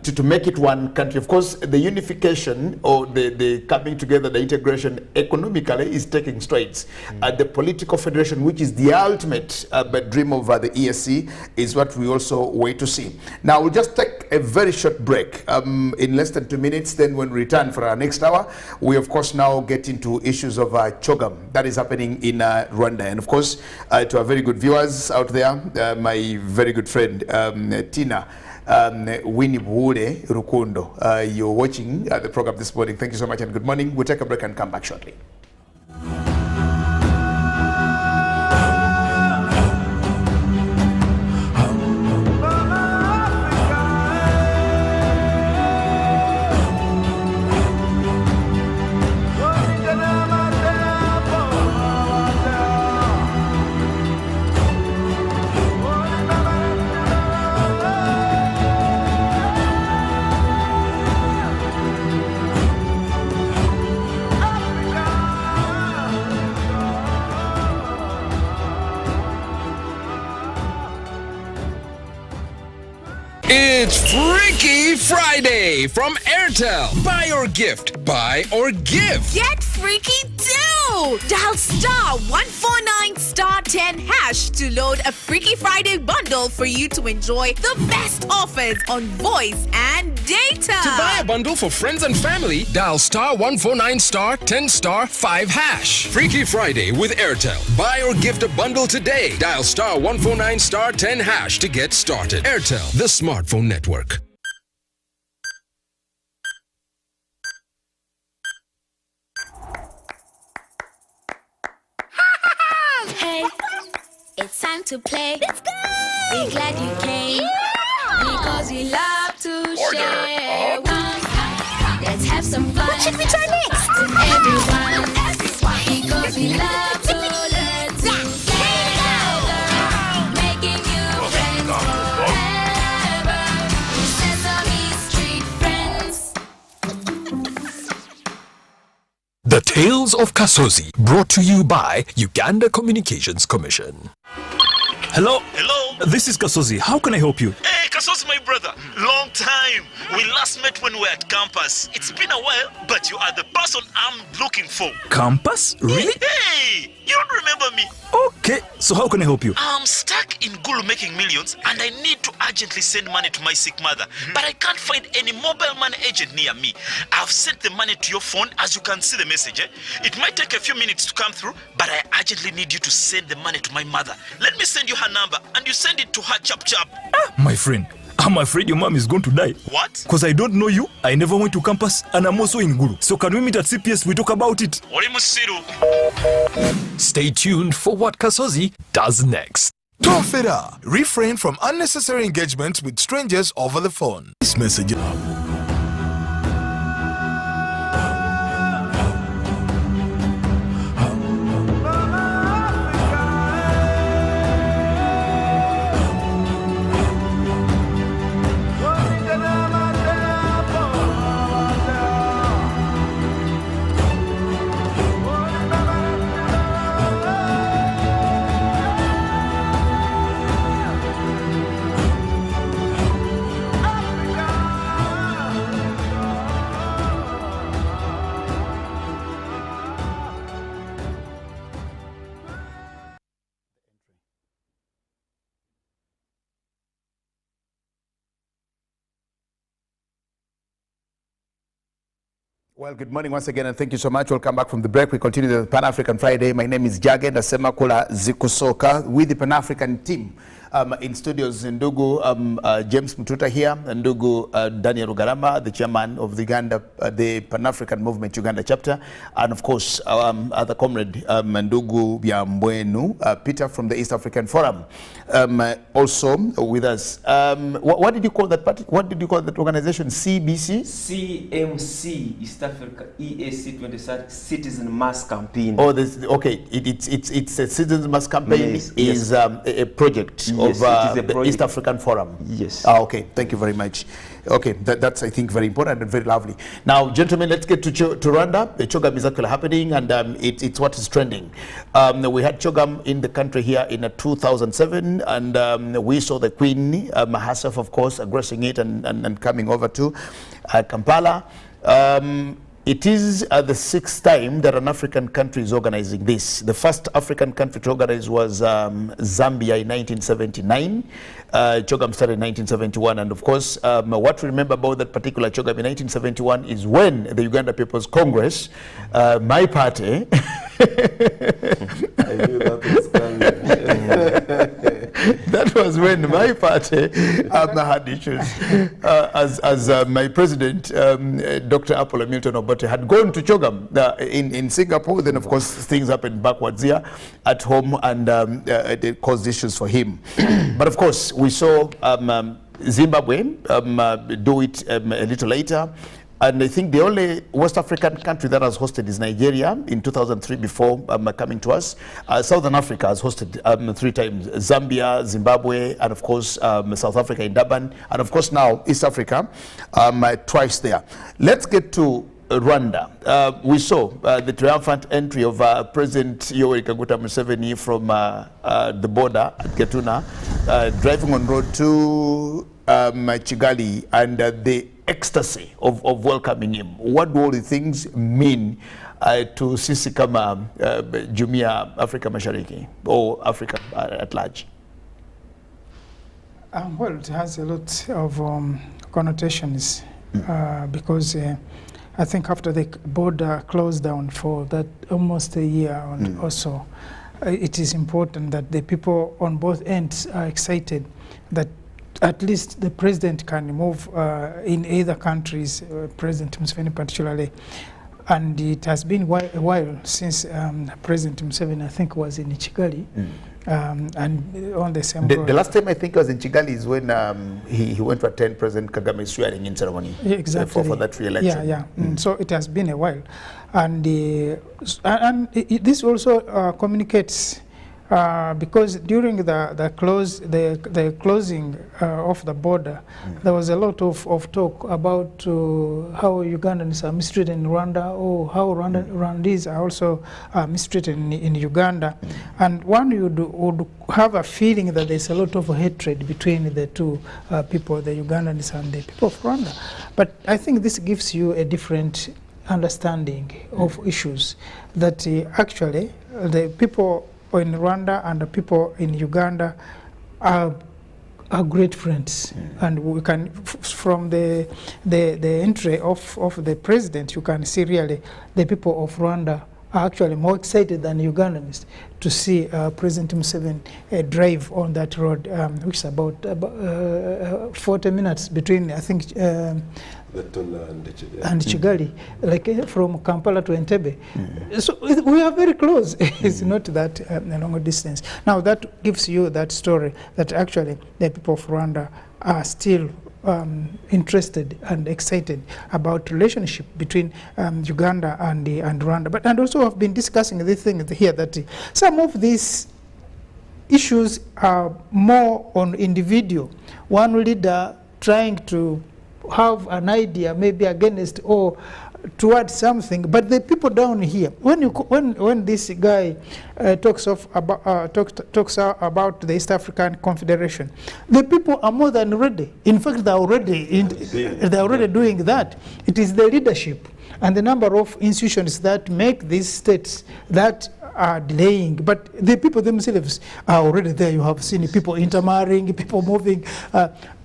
to make it one country, of course, the unification or the coming together, the integration economically is taking strides. The political federation, which is the ultimate dream of the ESC, is what we also wait to see. Now we'll just take a very short break in less than 2 minutes. Then when we return for our next hour, we of course now get into issues of CHOGM that is happening in Rwanda. And of course, to our very good viewers out there, my very good friend Tina Winnie Buhure Rukundo, you're watching the program this morning. Thank you so much and good morning. We'll take a break and come back shortly. It's Freaky Friday from Airtel. Buy or gift. Buy or give. Get freaky too! Dial star 149 star 10 hash to load a Freaky Friday bundle for you to enjoy the best offers on voice and data. To buy a bundle for friends and family, dial star 149 star 10 star 5 hash. Freaky Friday with Airtel. Buy or gift a bundle today. Dial star 149 star 10 hash to get started. Airtel, the smartphone network. Hey, it's time to play. Let's go! Be glad you came. Because we love to share. Let's have some fun. What should we try next? Everyone. Because we love to learn together. Making new friends forever. Sesame Street friends. The Tales of Kasozi, brought to you by Uganda Communications Commission. Hello? Hello? This is Kasozi. How can I help you? Hey, Kasozi, my brother. Long time. We last met when we were at campus. It's been a while, but you are the person I'm looking for. Campus? Really? Hey, you don't remember me? Okay, so how can I help you? I'm stuck in Gulu making millions, and I need to urgently send money to my sick mother. But I can't find any mobile money agent near me. I've sent the money to your phone, as you can see the message. It might take a few minutes to come through, but I urgently need you to send the money to my mother. Let me send you her number, and you send it to her chap. My friend, I'm afraid your mom is going to die. What? Because I don't know you, I never went to campus, and I'm also in Gulu. So can we meet at CPS, we talk about it? Stay tuned for what Kasozi does next. Tofera, refrain from unnecessary engagements with strangers over the phone. This message. Well, good morning once again, and thank you so much. Welcome back from the break. We continue the Pan-African Friday. My name is Jage Ndasema Kula Zikusoka with the Pan-African team. In studios, Ndugu James Mtuta here, Ndugu Daniel Rugarama, the chairman of the Uganda, the Pan-African Movement Uganda chapter, and of course other comrade Ndugu Byambwenu, Peter from the East African Forum, also with us. What did you call that party? What did you call that organization? CBC? CMC, East Africa EAC 2030 Citizen Mass Campaign. Oh, okay. It's a Citizen Mass Campaign. Yes, is a project. Yes, of the East African Forum. Yes. Okay, thank you very much. Okay, that's I think very important and very lovely. Now, gentlemen, let's get to Rwanda. The CHOGM is actually happening, and it's what is trending. We had CHOGM in the country here in 2007, and we saw the Queen herself, of course, aggressing it and coming over to Kampala. It is the sixth time that an African country is organizing this. The first African country to organize was Zambia in 1979. CHOGM started in 1971, and of course, what we remember about that particular CHOGM in 1971 is when the Uganda People's Congress, my party, I knew that was coming. That was when my party had issues. As my president, Dr. Apollo Milton Obote, had gone to CHOGM in Singapore. Then, of course, things happened backwards here at home, and it caused issues for him. But, of course, we saw Zimbabwe do it a little later. And I think the only West African country that has hosted is Nigeria in 2003 before coming to us. Southern Africa has hosted 3 times, Zambia, Zimbabwe, and of course South Africa in Durban, and of course now East Africa twice there. Let's get to Rwanda. We saw the triumphant entry of President Yoweri Kaguta Museveni from the border at Gatuna, driving on road to Kigali and the ecstasy of welcoming him, what do all the things mean to sisi kama Jumuiya Afrika Mashariki or Africa at large? Well, it has a lot of connotations because I think after the border closed down for that almost a year or so, it is important that the people on both ends are excited that at least the president can move in either countries, President Museveni particularly. And it has been a while since President Museveni, I think, was in Kigali. And on the same the last time I think I was in Kigali is when he went to attend President Kagame's swearing in ceremony. Yeah, exactly. For that re-election. Yeah. So it has been a while. And this also communicates because during the closing of the border, there was a lot of talk about how Ugandans are mistreated in Rwanda, or how Rwandese are also mistreated in Uganda. And one would have a feeling that there's a lot of hatred between the two people, the Ugandans and the people of Rwanda. But I think this gives you a different understanding of issues, that actually the people in Rwanda and the people in Uganda are great friends, and we can, from the entry of the president, you can see really the people of Rwanda are actually more excited than Ugandans to see President Museveni drive on that road, which is about 40 minutes between, I think, and Kigali, like from Kampala to Entebbe. So we are very close. It's not that a longer distance. Now that gives you that story that actually the people of Rwanda are still interested and excited about relationship between Uganda and Rwanda. But and also I've been discussing this thing here, that some of these issues are more on individual. One leader trying to have an idea maybe against or towards something, but the people down here, when this guy talks about the East African Confederation, the people are more than ready. In fact, they're already doing that. It is the leadership and the number of institutions that make these states that are delaying, but the people themselves are already there. You have seen people intermarrying, people moving.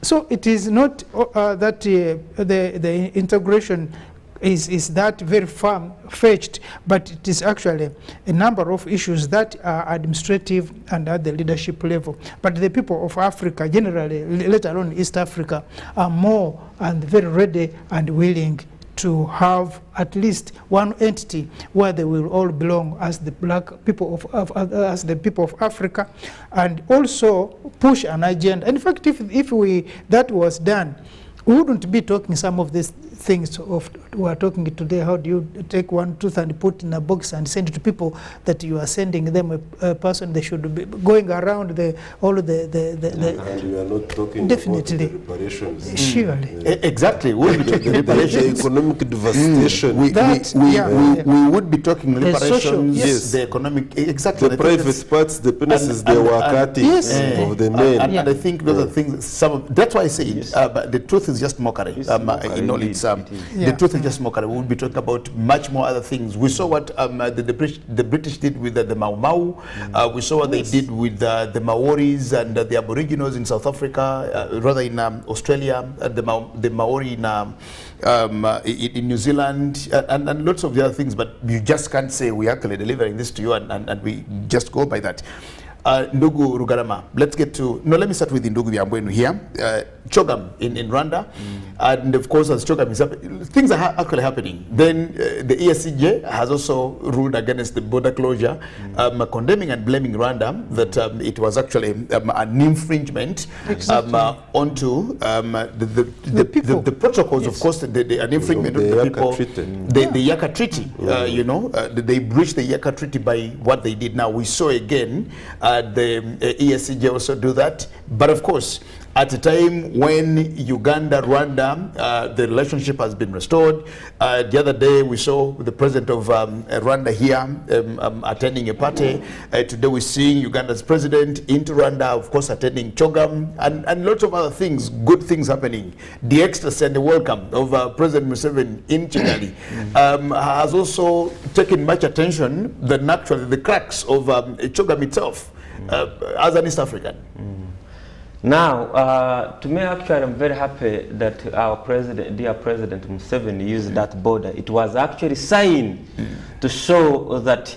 So it is not that the integration is that very far-fetched, but it is actually a number of issues that are administrative and at the leadership level. But the people of Africa generally, let alone East Africa, are more and very ready and willing to have at least one entity where they will all belong as the black people as the people of Africa, and also push an agenda. In fact, if that was done, we wouldn't be talking some of these things we are talking today. How do you take one tooth and put in a box and send it to people that you are sending them a person they should be going around all of the and we are not talking definitely about the reparations. Surely. Exactly. We'll be talking reparations. The economic devastation. We would be talking reparations. Social, yes. The economic, exactly. The private parts, the penises they were cutting of the men. And I think those are things, that's why I say it, but the truth is just mockery. In all its the truth is just mockery. We will be talking about much more other things. We saw what the British did with the Mau Mau. We saw what they did with the Maoris and the Aboriginals in South Africa, rather in Australia, the Maori in New Zealand, and lots of the other things. But you just can't say we're actually delivering this to you, and we just go by that. Ndugu Rugarama, let me start with Ndugu Byambwenu here. Chogam in Rwanda, and of course as Chogam is happening, things are actually happening. Then the ESCJ has also ruled against the border closure, condemning and blaming Rwanda that it was actually an infringement onto the protocols, of course, an infringement of the people, the Yaka Treaty, you know, they breached the Yaka Treaty by what they did. Now we saw again the ESCJ also do that, but of course at a time when Uganda, Rwanda, the relationship has been restored. The other day we saw the president of Rwanda here attending a party. Today we're seeing Uganda's president into Rwanda, of course, attending CHOGM, and lots of other things, good things happening. The ecstasy and the welcome of President Museveni in Kigali has also taken much attention than actually the cracks of CHOGM itself as an East African. Now, to me, actually, I'm very happy that our president, dear President Museveni, used that border. It was actually a sign to show that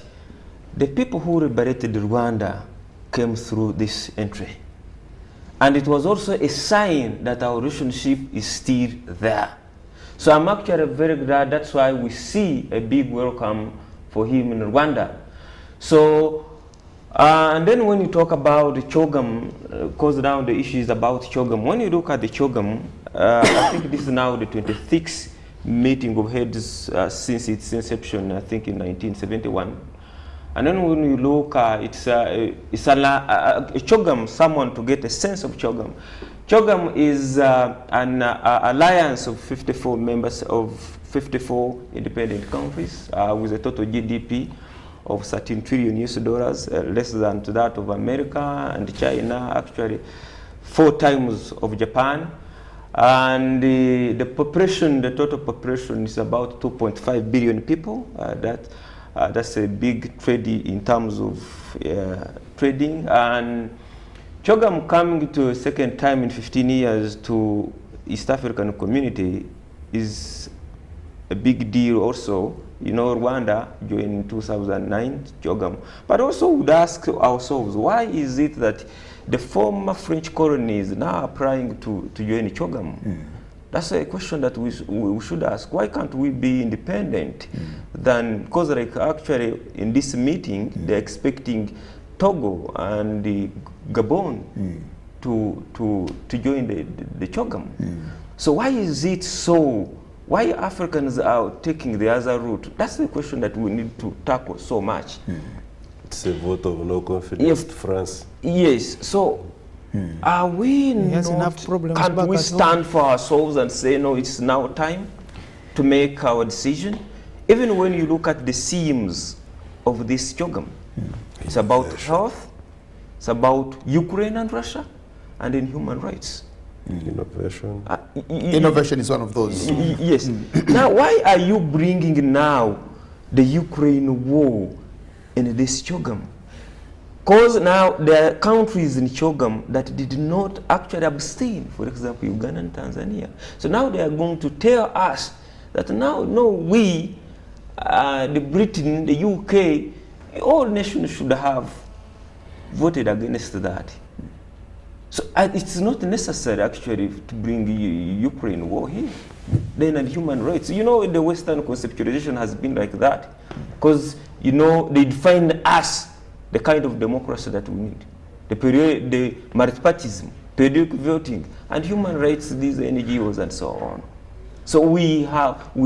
the people who liberated Rwanda came through this entry. And it was also a sign that our relationship is still there. So I'm actually very glad. That's why we see a big welcome for him in Rwanda. So, and then when you talk about the CHOGM, because now the issue is about CHOGM. When you look at the CHOGM, I think this is now the 26th meeting of heads since its inception, I think in 1971. And then when you look, it's a CHOGM, someone to get a sense of CHOGM. CHOGM is an alliance of 54 members of 54 independent countries with a total GDP of 13 trillion US dollars, less than to that of America and China, actually 4 times of Japan. And the population, the total population is about 2.5 billion people. That's a big trade in terms of trading. And CHOGM coming to a second time in 15 years to East African community is a big deal also. You know, Rwanda joined in 2009, CHOGM. But also we would ask ourselves, why is it that the former French colonies now applying to join CHOGM? That's a question that we should ask. Why can't we be independent? Than, because like actually in this meeting, they're expecting Togo and the Gabon to join the CHOGM. So why is it so? Why Africans are taking the other route? That's the question that we need to tackle so much. It's a vote of no confidence to France. Yes, so are we not, can't we stand for ourselves and say, no, it's now time to make our decision? Even when you look at the themes of this CHOGM, it's about health, it's about Ukraine and Russia, and in human rights. Innovation. Innovation is one of those. Yes. Now, why are you bringing now the Ukraine war in this CHOGM? Because now there are countries in CHOGM that did not actually abstain, for example, Uganda and Tanzania. So now they are going to tell us that now, no, we, the Britain, the UK, all nations should have voted against that. So it's not necessary actually to bring Ukraine war here. Then and human rights. You know, the Western conceptualization has been like that. Because, you know, they define us the kind of democracy that we need. The multipartism, periodic voting, and human rights, these NGOs and so on. So we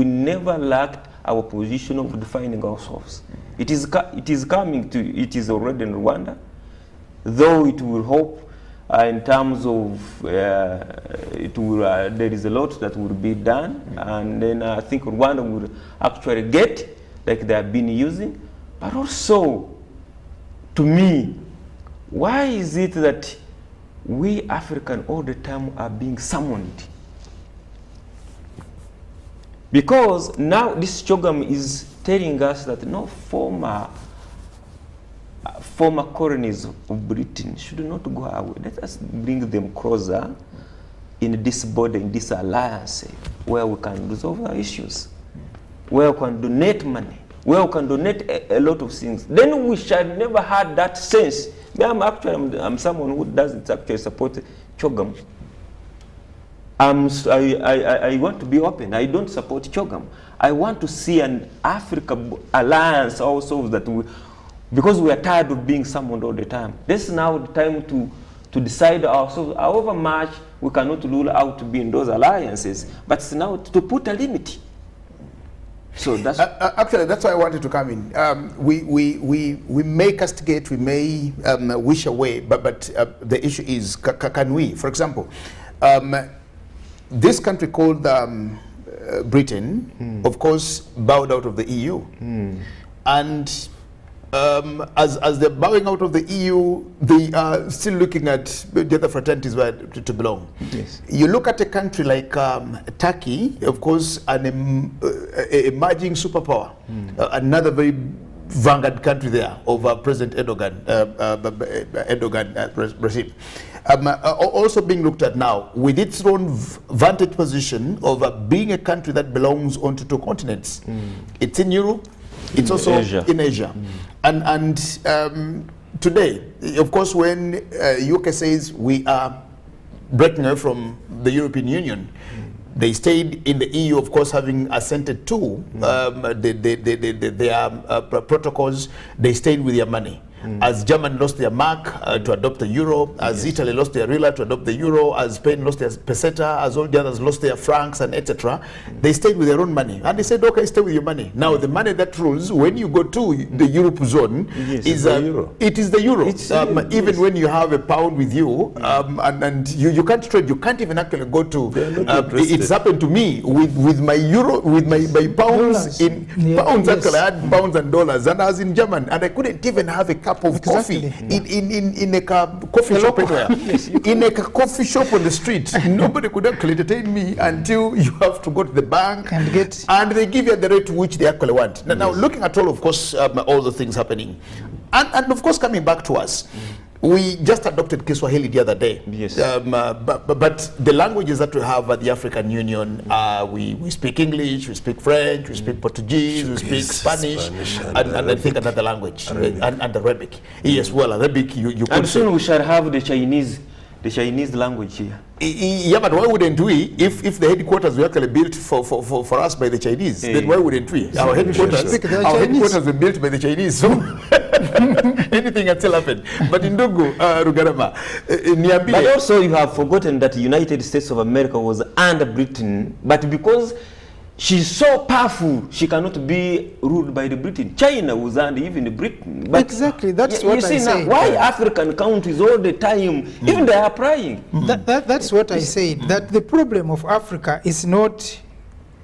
never lacked our position of defining ourselves. It is coming to, it is already in Rwanda, though it will hope in terms of, there is a lot that will be done, and then I think Rwanda will actually get, like they have been using. But also, to me, why is it that we African all the time are being summoned? Because now this CHOGM is telling us that no former colonies of Britain should not go away. Let us bring them closer in this border, in this alliance, where we can resolve our issues, where we can donate money, where we can donate a lot of things. Then we shall never have that sense. I'm someone who doesn't actually support CHOGM. I want to be open. I don't support CHOGM. I want to see an Africa alliance also that we, because we are tired of being summoned all the time. This is now the time to decide ourselves, however much we cannot rule out to be in those alliances, but it's now to put a limit. So that's actually that's why I wanted to come in. We may castigate, we may wish away, but the issue is, can we, for example, this country called Britain, of course, bowed out of the EU, and as they're bowing out of the EU, they are still looking at the other fraternities where to belong. Yes. You look at a country like Turkey, of course, an emerging superpower, another very vanguard country there of President Erdogan regime. Also being looked at now with its own vantage position of being a country that belongs onto two continents. It's in Europe, it's also in Asia. And today, of course, when UK says we are breaking away from the European Union, they stayed in the EU, of course, having assented to their protocols. They stayed with their money. As Germany lost their mark to adopt the euro, as Italy lost their lira to adopt the euro, as Spain lost their peseta, as all the others lost their francs and etc., they stayed with their own money. And they said, okay, stay with your money. Now, the money that rules when you go to the Europe zone is the euro. It is the euro. Even when you have a pound with you, and you can't trade, you can't even actually go to. It's happened to me with my euro, with my pounds in pounds. Actually, I had pounds and dollars, and I was in German, and I couldn't even have a cup of coffee in a coffee shop anywhere. In a coffee shop on the street. Nobody could actually entertain me until you have to go to the bank and they give you the rate which they actually want. Now looking at all, of course, all the things happening, and of course coming back to us. We just adopted Kiswahili the other day. Yes. But the languages that we have at the African Union, we speak English, we speak French, we speak Portuguese, we speak Spanish, and I think another language, and Arabic. Yes, well, Arabic, you could and soon we shall have the Chinese language here. Yeah, but why wouldn't we? If the headquarters were actually built for us by the Chinese, then why wouldn't we? Our headquarters were built by the Chinese, so anything can still happen. But in Ndugu, Rugarama, but also you have forgotten that the United States of America was under Britain, but because she's so powerful, she cannot be ruled by the Britain. China was under even the Britain. But exactly, that's what I say. Why African countries all the time, even they are prying? That's what I say. That the problem of Africa is not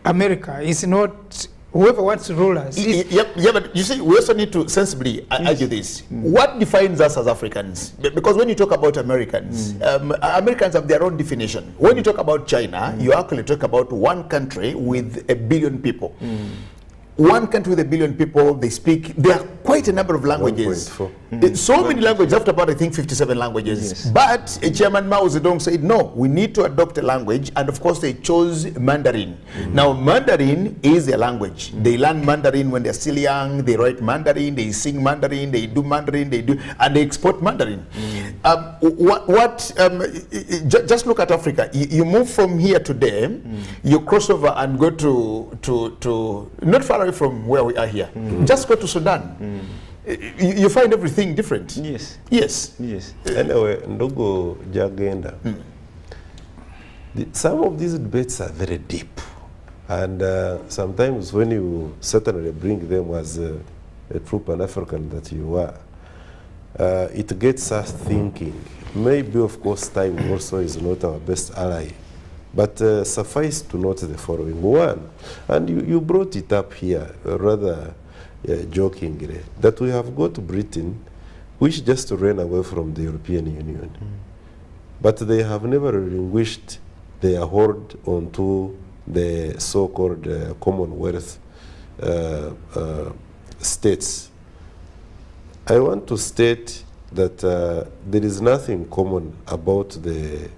America, it's not whoever wants to rule us. Yeah, but you see, we also need to sensibly argue this. What defines us as Africans? Because when you talk about Americans, Americans have their own definition. When you talk about China, you actually talk about one country with 1 billion people. One country with 1 billion people, there are quite a number of languages. So many languages, after about I think 57 languages. Yes. But Chairman Mao Zedong said, no, we need to adopt a language, and of course they chose Mandarin. Now Mandarin is a language. They learn Mandarin when they're still young, they write Mandarin, they sing Mandarin, they do Mandarin, and they export Mandarin. Just look at Africa. You move from here to there, you cross over and go to not far away from where we are here. Just go to Sudan. You find everything different. Yes. Yes. Yes. Anyway, Ndugu Jagenda, some of these debates are very deep. And sometimes when you certainly bring them as a true Pan-African that you are, it gets us thinking. Maybe, of course, time also is not our best ally. But suffice to note the following. One, and you brought it up here rather jokingly, that we have got Britain, which just ran away from the European Union. But they have never relinquished their hold onto the so-called Commonwealth states. I want to state that there is nothing common about the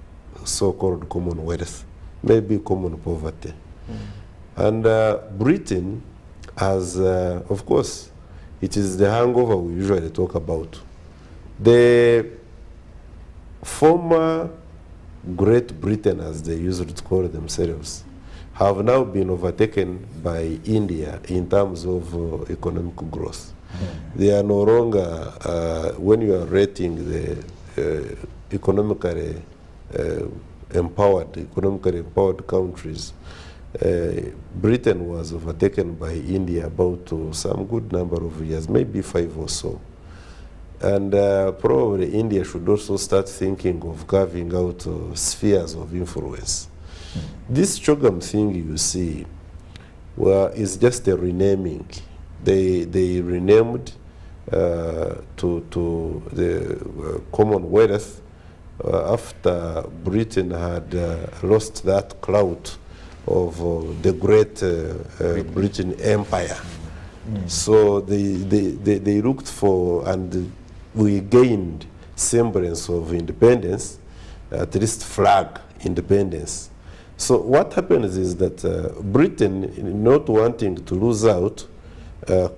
so-called Commonwealth, maybe common poverty. And Britain has, of course, it is the hangover we usually talk about. The former Great Britain, as they used to call themselves, have now been overtaken by India in terms of economic growth. They are no longer, when you are rating the economically empowered countries, Britain was overtaken by India about some good number of years, maybe 5 or so. And probably India should also start thinking of carving out spheres of influence. This CHOGM thing you see is just a renaming. They renamed to the Commonwealth after Britain had lost that clout of the great Britain Empire. So they looked for, and we gained semblance of independence, at least flag independence. So what happens is that Britain, not wanting to lose out,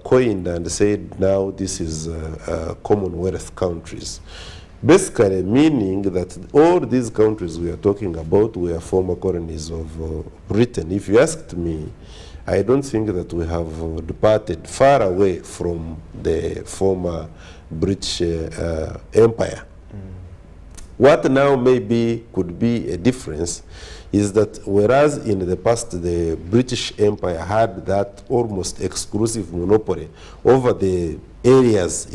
coined and said now this is Commonwealth countries. Basically meaning that all these countries we are talking about were former colonies of Britain. If you asked me, I don't think that we have departed far away from the former British Empire. What now maybe could be a difference is that whereas in the past the British Empire had that almost exclusive monopoly over the areas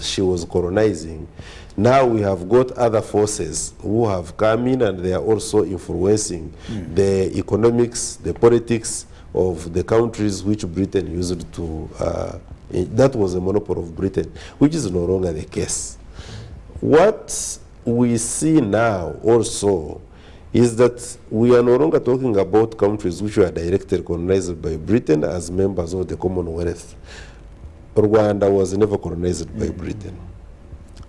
she was colonizing, now we have got other forces who have come in and they are also influencing the economics, the politics of the countries which Britain used to, that was a monopoly of Britain, which is no longer the case. What we see now also is that we are no longer talking about countries which were directly colonized by Britain as members of the Commonwealth. Rwanda was never colonized by Britain.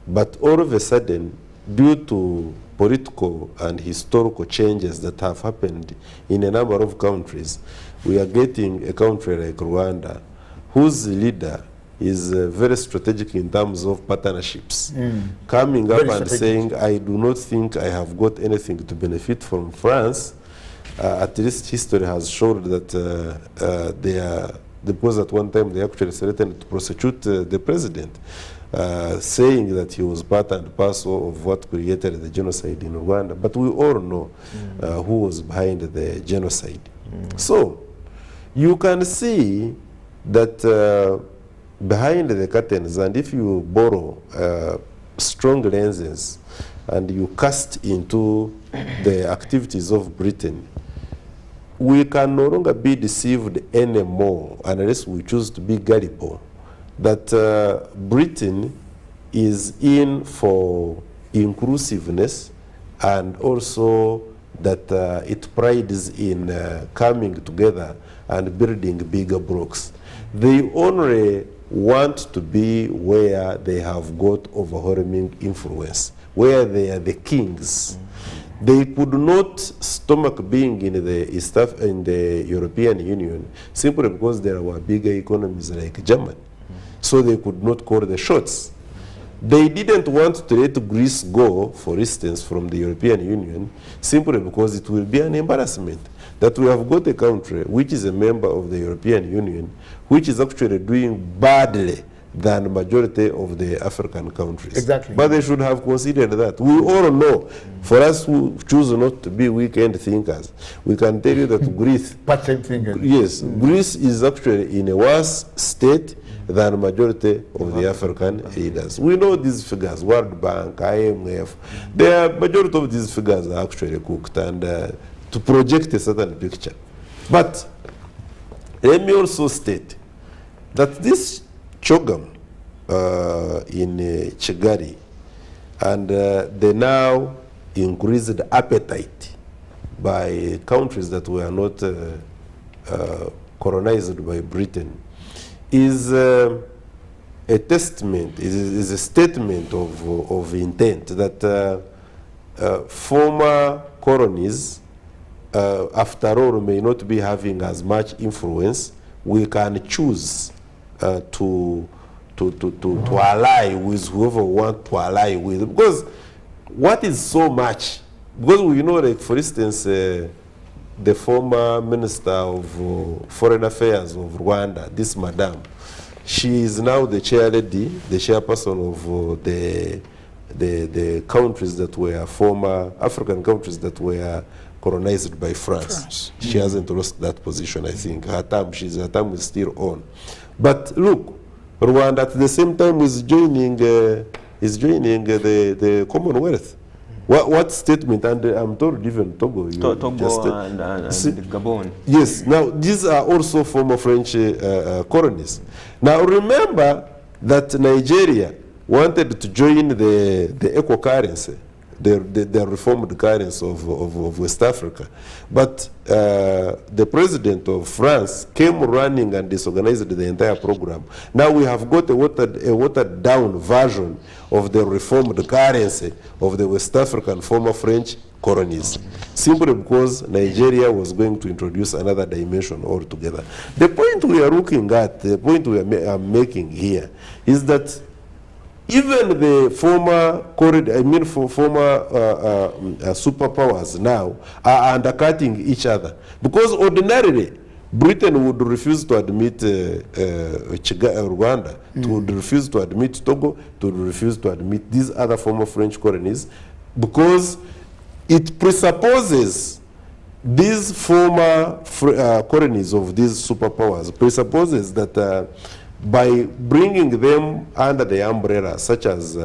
But all of a sudden, due to political and historical changes that have happened in a number of countries, we are getting a country like Rwanda, whose leader is very strategic in terms of partnerships, coming up and saying, I do not think I have got anything to benefit from France. At least history has showed that because at one time they actually threatened to prosecute the president, saying that he was part and parcel of what created the genocide in Rwanda. But we all know who was behind the genocide. So you can see that behind the curtains, and if you borrow strong lenses and you cast into the activities of Britain, we can no longer be deceived anymore unless we choose to be gullible that Britain is in for inclusiveness, and also that it prides in coming together and building bigger blocks. They only want to be where they have got overwhelming influence, where they are the kings. They could not stomach being in the European Union simply because there were bigger economies like Germany. So they could not call the shots. They didn't want to let Greece go, for instance, from the European Union simply because it will be an embarrassment that we have got a country which is a member of the European Union, which is actually doing badly than the majority of the African countries. Exactly. But they should have considered that. We all know, for us who choose not to be weekend thinkers, we can tell you that Greece, yes, Greece is actually in a worse state than the majority of the African leaders. We know these figures, World Bank, IMF, the majority of these figures are actually cooked and to project a certain picture. But let me also state that this CHOGM in Kigali and the now increased appetite by countries that were not colonized by Britain is a testament, is a statement of intent that former colonies, after all, may not be having as much influence. We can choose to ally with whoever we want to ally with. Because what is so much? Because we know, like, for instance, the former Minister of Foreign Affairs of Rwanda, this madam, she is now the chair lady, the chairperson of the countries that were former African countries that were colonized by France. She hasn't lost that position, I think. Her term is still on. But look, Rwanda at the same time is joining the Commonwealth. What statement? And I'm told even Togo. Togo and Gabon. Yes. Now these are also former French colonies. Now remember that Nigeria wanted to join the eco currency, the reformed currency of West Africa, but the president of France came running and disorganized the entire program. Now we have got a watered down version of the reformed currency of the West African former French colonies, simply because Nigeria was going to introduce another dimension altogether. The point we are looking at, the point we are making here, is that even the former superpowers now are undercutting each other, because ordinarily Britain would refuse to admit Rwanda, would refuse to admit Togo, would refuse to admit these other former French colonies, because it presupposes these former colonies of these superpowers presupposes that by bringing them under the umbrella, such as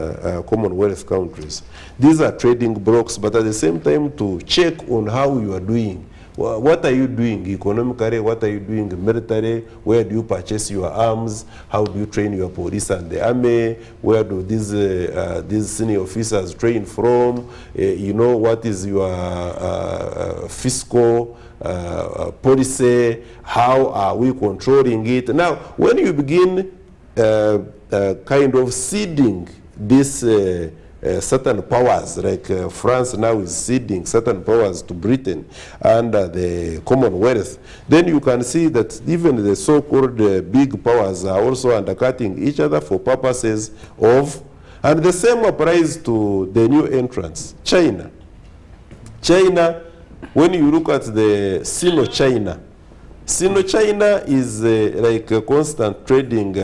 Commonwealth countries, these are trading blocks, but at the same time to check on how you are doing. What are you doing economically? What are you doing military? Where do you purchase your arms? How do you train your police and the army? Where do these senior officers train from? You know, what is your fiscal policy? How are we controlling it? Now, when you begin kind of ceding this certain powers, like France now is ceding certain powers to Britain under the Commonwealth, then you can see that even the so-called big powers are also undercutting each other for purposes of, and the same applies to the new entrants, China. China, when you look at the Sino-China, Sino-China is like a constant trading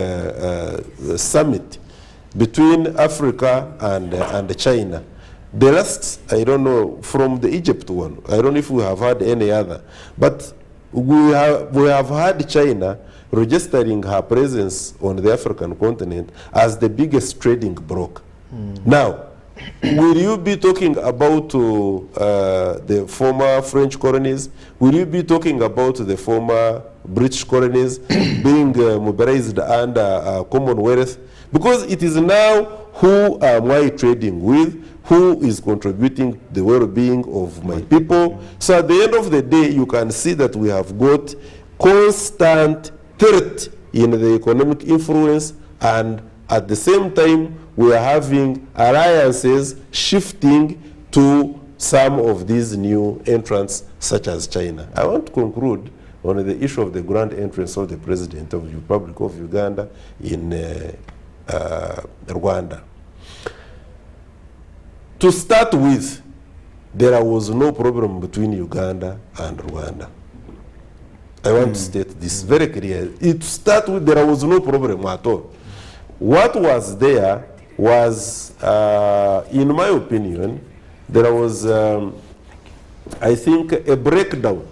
summit between Africa and China. The last, I don't know, from the Egypt one, I don't know if we have had any other, but we have had China registering her presence on the African continent as the biggest trading bloc. Now, will you be talking about the former French colonies? Will you be talking about the former British colonies being mobilized under Commonwealth? Because it is now who am I trading with, who is contributing the well-being of my people. So at the end of the day, you can see that we have got constant threat in the economic influence, and at the same time, we are having alliances shifting to some of these new entrants, such as China. I want to conclude on the issue of the grand entrance of the President of the Republic of Uganda in Rwanda. To start with, there was no problem between Uganda and Rwanda. I want to state this very clearly. To start with, there was no problem at all. What was there was, in my opinion, there was, I think, a breakdown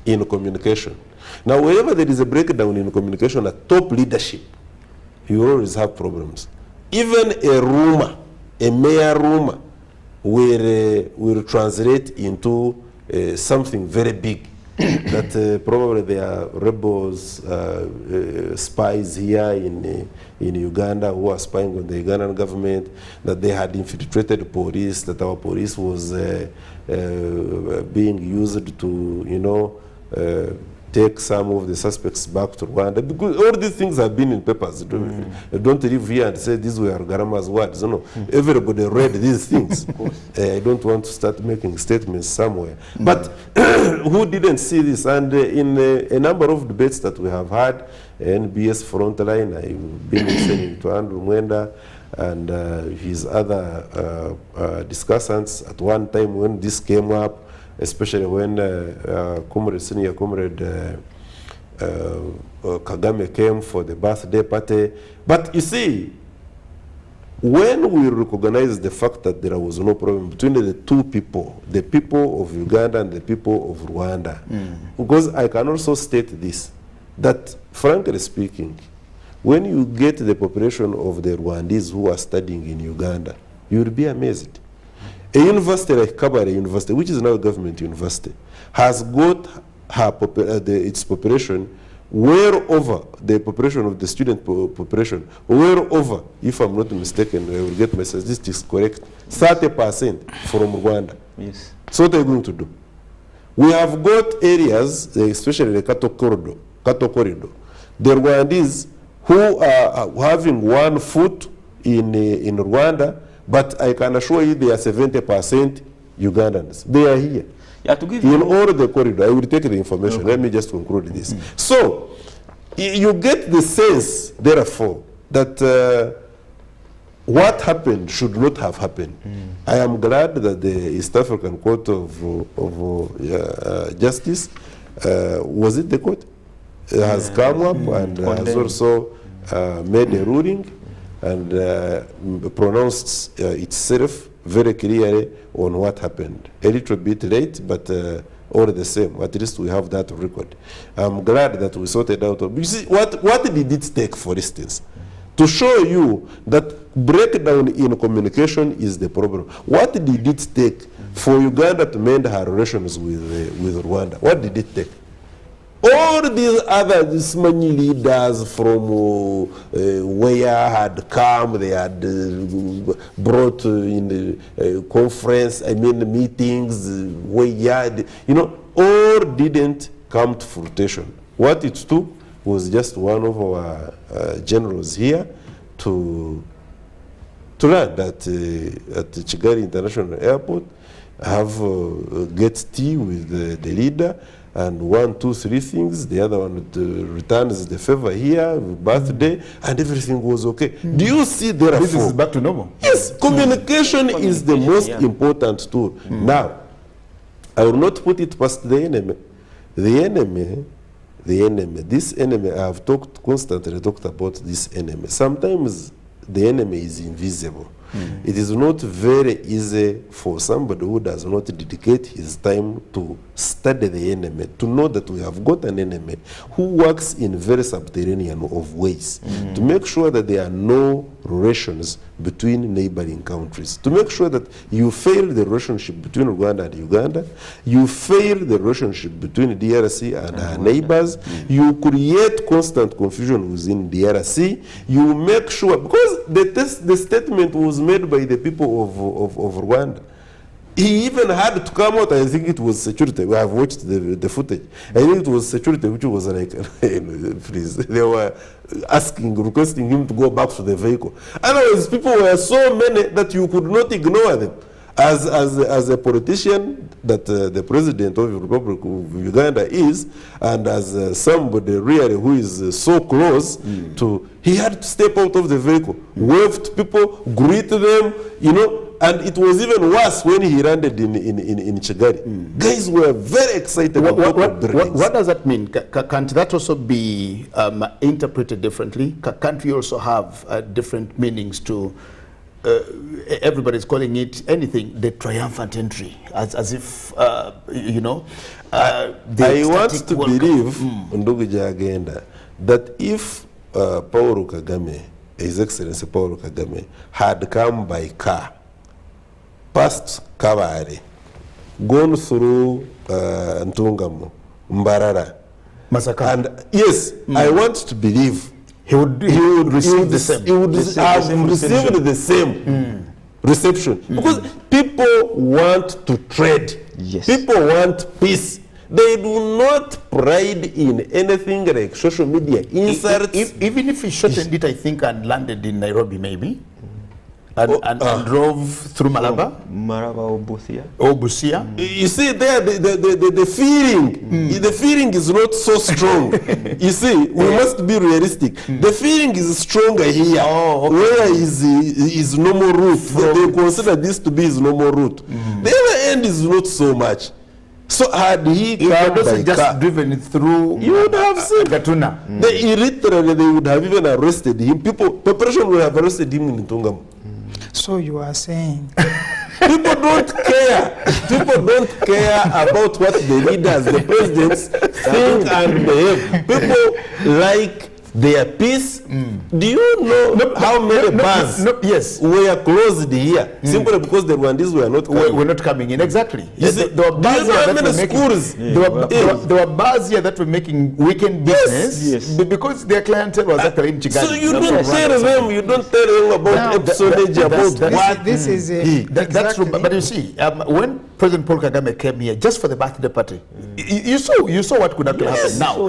in communication. Now, whenever there is a breakdown in communication at top leadership, you always have problems. Even a rumor, a mere rumor, will translate into something very big. That probably there are rebels, spies here in Uganda who are spying on the Ugandan government, that they had infiltrated police, that our police was being used to, you know, take some of the suspects back to Rwanda. Because all these things have been in papers. Don't live here and say these were Garama's words. No, everybody read these things. I don't want to start making statements somewhere. But who didn't see this? And in a number of debates that we have had, NBS Frontline, I've been listening to Andrew Mwenda and his other discussants at one time when this came up, especially when Senior Comrade Kagame came for the birthday party. But you see, when we recognize the fact that there was no problem between the two people, the people of Uganda and the people of Rwanda, because I can also state this, that frankly speaking, when you get the population of the Rwandese who are studying in Uganda, you will be amazed. A university like Kabale University, which is now a government university, has got its population well over the population of the student population, well over, if I'm not mistaken, I will get my statistics correct, 30% from Rwanda. Yes. So what are you going to do? We have got areas, especially the Kato corridor. The Rwandese who are having 1 foot in Rwanda, but I can assure you they are 70% Ugandans. They are here. Yeah, to give in all the corridor. I will take the information. Okay. Let me just conclude this. So, you get the sense, therefore, that what happened should not have happened. I am glad that the East African Court of Justice, was it the court? Has come up and has also made a ruling and pronounced itself very clearly on what happened. A little bit late, but all the same, at least we have that record. I'm glad that we sorted out. You see, what did it take, for instance? To show you that breakdown in communication is the problem. What did it take for Uganda to mend her relations with Rwanda? What did it take? All these other many leaders from where had come, they had brought in the conference, meetings, all didn't come to fruition. What it took was just one of our generals here to land at Kigali International Airport, get tea with the leader, and 1, 2, 3 things. The other one returns the favor here, birthday, and everything was okay. Do you see, therefore? This is back to normal. Yes, communication is the most important tool. Now, I will not put it past the enemy. This enemy, I have constantly talked about this enemy. Sometimes the enemy is invisible. It is not very easy for somebody who does not dedicate his time to study the enemy, to know that we have got an enemy who works in very subterranean of ways, to make sure that there are no relations between neighboring countries, to make sure that you fail the relationship between Rwanda and Uganda, you fail the relationship between DRC and our neighbors, you create constant confusion within DRC, you make sure, because the statement was made by the people of Rwanda. He even had to come out, I think it was security. We have watched the footage. I think it was security, which was like, please, they were requesting him to go back to the vehicle. Otherwise, people were so many that you could not ignore them. As a politician that the president of the Republic of Uganda is, and as somebody really who is so close to, he had to step out of the vehicle, wave to people, greet them, and it was even worse when he landed in Kigali. Guys were very excited about what does that mean? Can't that also be interpreted differently? Can't we also have different meanings to everybody's calling it anything, the triumphant entry, as if, I want to believe, Ndugu Jagenda, that if Paul Kagame, His Excellency Paul Kagame, had come by car, past Kabale, gone through Ntungamo, Mbarara, Masaka, and yes, I want to believe he would receive the same. He would have received the same reception. Because people want to trade. Yes. People want peace. They do not pride in anything like social media inserts. Even if he shortened it, I think, and landed in Nairobi, maybe, and drove through Malaba or Busia. You see, there the feeling is not so strong. You see, we must be realistic. The feeling is stronger here, where is normal route. They consider this to be his normal route. The other end is not so much. So had he come by just car, driven through, you would have seen Gatuna. They would have even arrested him. Preparation would have arrested him in Ntungamo. So you are saying People don't care. People don't care about what the leaders, the presidents think and behave. People like their peace. Do you know how many bars yes. were closed here simply because the Rwandese were not coming? We're not coming in, exactly. Yes, There were bars here that were making, there were bars here that were making weekend business because their clientele was actually in Kigali. So you don't tell them, you don't tell them about episode about what this is that's true. But you see, when President Paul Kagame came here just for the birthday party, you saw what could actually happen. Now,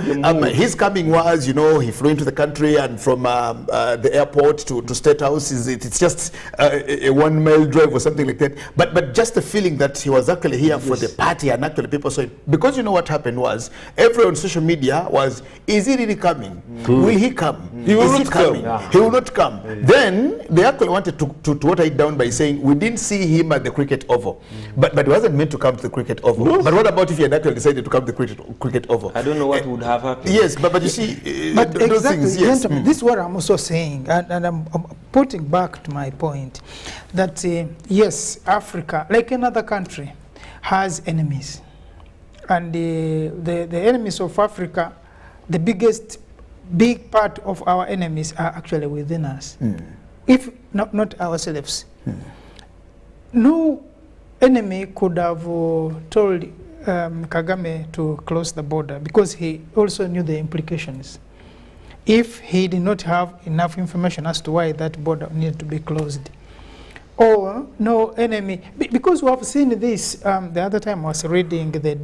his coming was, you know, he flew into the country, and from the airport to State House, it's just a 1 mile drive or something like that. But just the feeling that he was actually here for the party, and actually people saw it. Because you know what happened was, everyone on social media was, is he really coming? Will he come? He will is not he coming? come. He will not come. Then they actually wanted to water it down by saying, we didn't see him at the cricket oval. But he wasn't meant to come to the cricket oval. No. But what about if he had actually decided to come to the cricket oval? I don't know what would have happened. Yes, but you see, but those exactly, things, yes. gentlemen, this is what I'm also saying, and I'm putting back to my point, that yes, Africa, like another country, has enemies. And the enemies of Africa, the big part of our enemies are actually within us. If not ourselves. No enemy could have told Kagame to close the border, because he also knew the implications. If he did not have enough information as to why that border needed to be closed. Or no enemy, because we have seen this, the other time I was reading the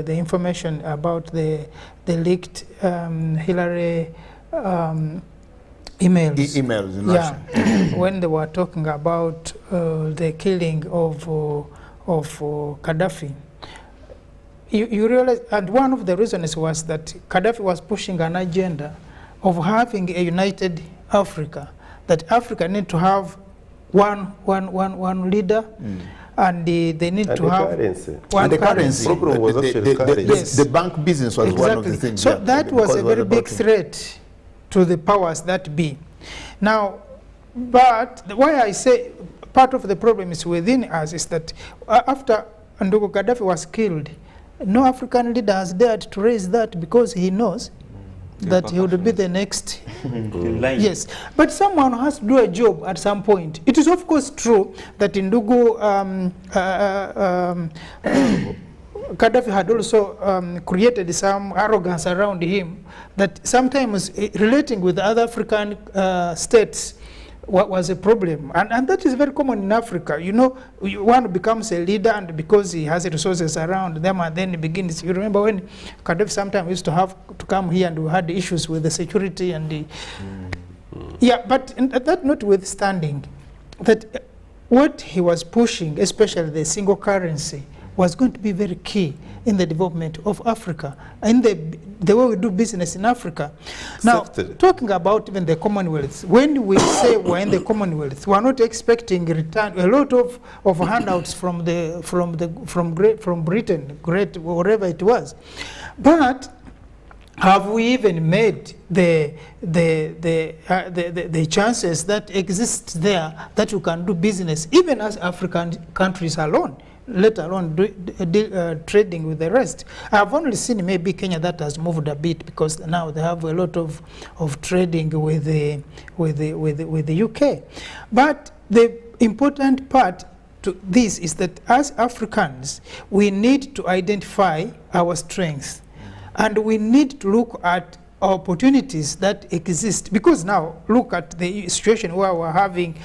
information about the leaked Hillary emails. Emails in Russia. When they were talking about the killing of Gaddafi. You realize, and one of the reasons was that Gaddafi was pushing an agenda of having a united Africa, that Africa need to have one leader, and they need to have one currency. The problem was actually currency. The bank business was one of the things. So that was a very big threat to the powers that be. Now, but why I say part of the problem is within us is that after Ndugu Gaddafi was killed, no African leader has dared to raise that, because he knows that he would be the next. Yes, but someone has to do a job at some point. It is of course true that Ndugu Gaddafi had also created some arrogance around him, that sometimes relating with other African states was a problem, and that is very common in Africa. You know, one becomes a leader, and because he has resources around them, and then he begins. You remember when Gaddafi sometimes used to have to come here, and we had issues with the security and the yeah. But that notwithstanding, that what he was pushing, especially the single currency, was going to be very key in the development of Africa, and the way we do business in Africa. Now, talking about even the Commonwealth, when we say we're in the Commonwealth, we're not expecting return a lot of handouts from Britain, great whatever it was, but have we even made the chances that exist there that you can do business even as African countries alone, let alone trading with the rest? I've only seen maybe Kenya that has moved a bit, because now they have a lot of trading with the UK. But the important part to this is that as Africans, we need to identify our strengths, and we need to look at opportunities that exist, because now look at the situation where we're having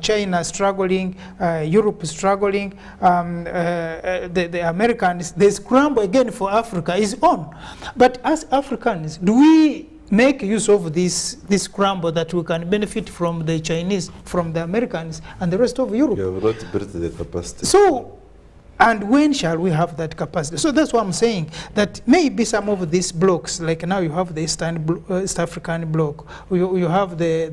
China struggling, Europe struggling, the Americans, the scramble again for Africa is on. But as Africans, do we make use of this scramble that we can benefit from the Chinese, from the Americans, and the rest of Europe? You have not built the capacity. So, and when shall we have that capacity? So that's what I'm saying, that maybe some of these blocks, like now you have the East African bloc, you have the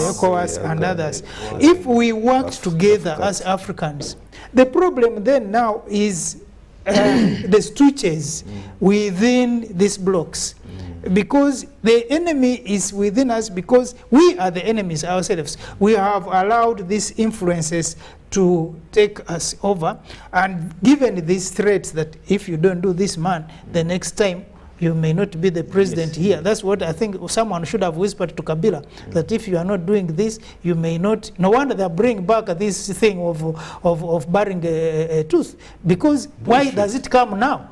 ECOWAS and others. If we work together as Africans, the problem then now is the stretches within these blocks. because the enemy is within us, because we are the enemies ourselves. We have allowed these influences to take us over, and given these threats that if you don't do this, man, the next time you may not be the president here. That's what I think someone should have whispered to Kabila, that if you are not doing this, you may not. No wonder they bring back this thing of burying a tooth, because why does it come now?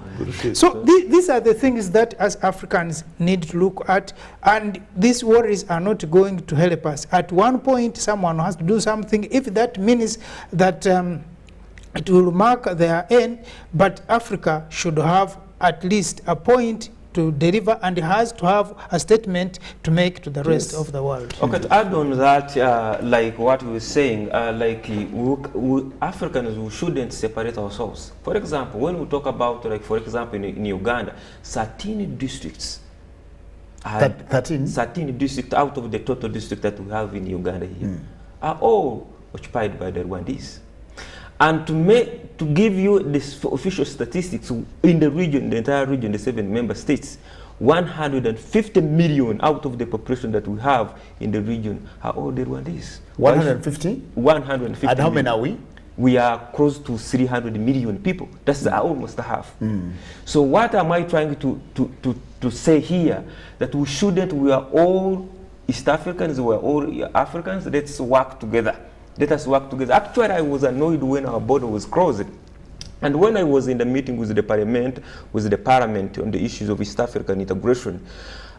So these are the things that as Africans need to look at, and these worries are not going to help us. At one point, someone has to do something. If that means that it will mark their end, but Africa should have at least a point to deliver, and has to have a statement to make to the rest of the world. Okay, to add on that, like what we were saying, we Africans, we shouldn't separate ourselves. For example, when we talk about, like, for example, in Uganda, 13 districts. 13 districts out of the total district that we have in Uganda here are all occupied by the Rwandese. And to give you the official statistics in the region, the entire region, the 7 member states, 150 million out of the population that we have in the region are all the Rwandese. 150? 150. And how many are we? We are close to 300 million people. That's almost half. So what am I trying to say here? That we shouldn't, we are all East Africans, we are all Africans, let's work together. Let us work together. Actually, I was annoyed when our border was closed. And when I was in the meeting with the parliament on the issues of East African integration,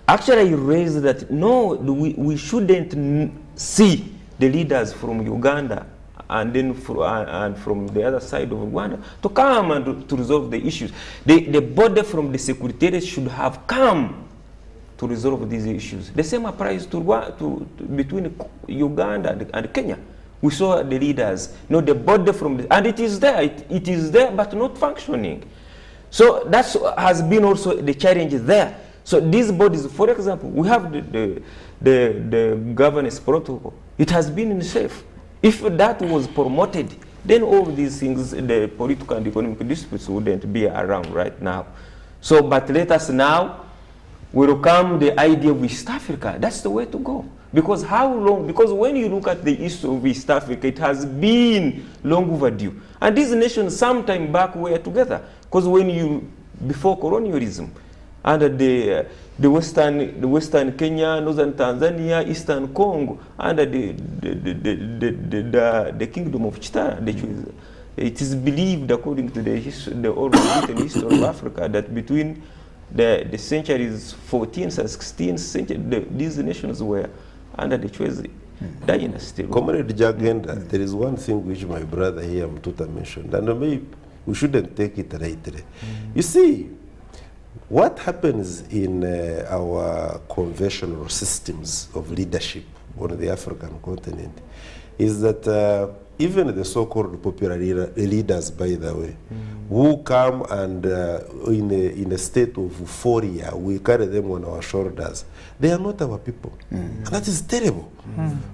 actually I raised that, no, we shouldn't see the leaders from Uganda and then from the other side of Rwanda to come and to resolve the issues. The border from the Secretariat should have come to resolve these issues. The same applies between Uganda and Kenya. We saw the leaders, the border from and it is there, it is there, but not functioning. So that has been also the challenge there. So these bodies, for example, we have the governance protocol. It has been safe. If that was promoted, then all these things, the political and economic disputes wouldn't be around right now. So, but let us now welcome the idea of East Africa. That's the way to go. Because how long? Because when you look at the issue of East Africa, it has been long overdue. And these nations sometime back were together. Because before colonialism, under the Western Kenya, Northern Tanzania, Eastern Congo, under the Kingdom of Chitara, it is believed, according to the old written history of Africa, that between the centuries 14th and 16th century, these nations were under the Chwezi dynasty. Comrade Jagenda, there is one thing which my brother here, Mtuta, mentioned, and maybe we shouldn't take it lightly. You see, what happens in our conventional systems of leadership on the African continent is that even the so-called popular leaders, by the way, who come and in a state of euphoria, we carry them on our shoulders. They are not our people. And that is terrible.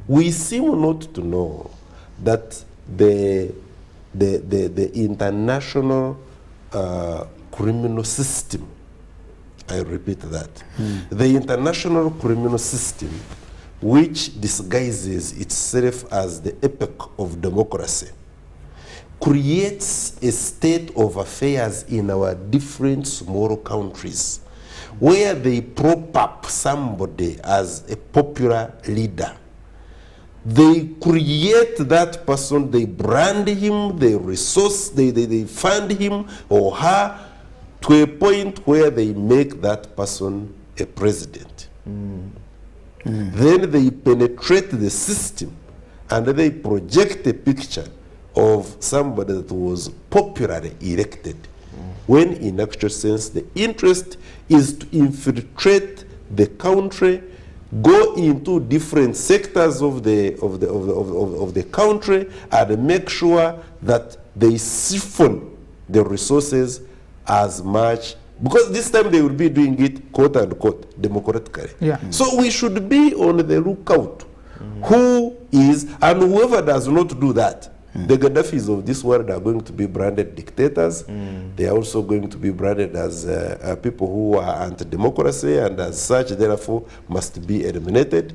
We seem not to know that the international criminal system, I repeat that, the international criminal system, which disguises itself as the epic of democracy, creates a state of affairs in our different small countries where they prop up somebody as a popular leader. They create that person, they brand him, they resource, they fund him or her to a point where they make that person a president. Then they penetrate the system and they project a picture of somebody that was popularly elected, when in actual sense the interest is to infiltrate the country, go into different sectors of the country and make sure that they siphon the resources as much, because this time they will be doing it quote unquote democratically. So we should be on the lookout who is, and whoever does not do that, The Gaddafis of this world are going to be branded dictators. They are also going to be branded as people who are anti-democracy, and as such, therefore, must be eliminated.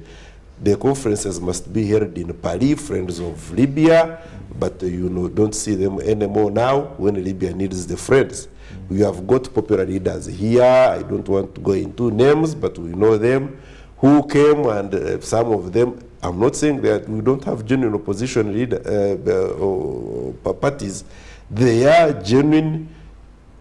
The conferences must be held in Paris, friends of Libya, but don't see them anymore now when Libya needs the friends. We have got popular leaders here. I don't want to go into names, but we know them, who came, and some of them, I'm not saying that we don't have genuine opposition parties. They are genuine,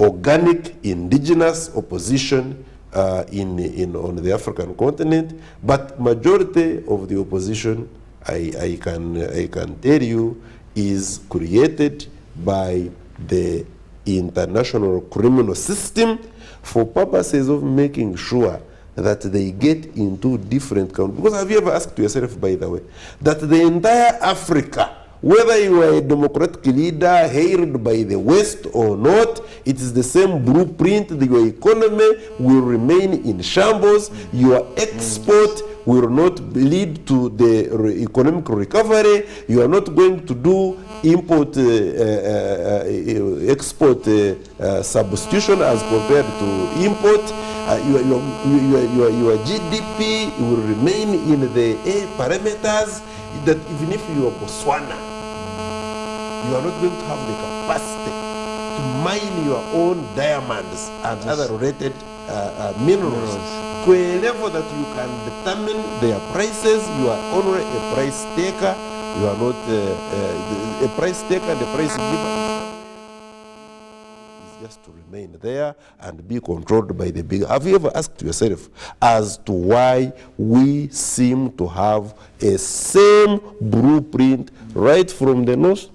organic, indigenous opposition on the African continent, but majority of the opposition, I can tell you, is created by the international criminal system for purposes of making sure that they get into different countries. Because have you ever asked yourself, by the way, that the entire Africa, whether you are a democratic leader hailed by the West or not, it is the same blueprint. Your economy will remain in shambles. Your export will not lead to the economic recovery. You are not going to do import export substitution as compared to import. Your GDP will remain in the A parameters, that even if you are Botswana, you are not going to have the capacity to mine your own diamonds and other related minerals to a level that you can determine their prices. You are only a price taker. You are not a price taker. The price giver is just to remain there and be controlled by the big. Have you ever asked yourself as to why we seem to have a same blueprint right from the north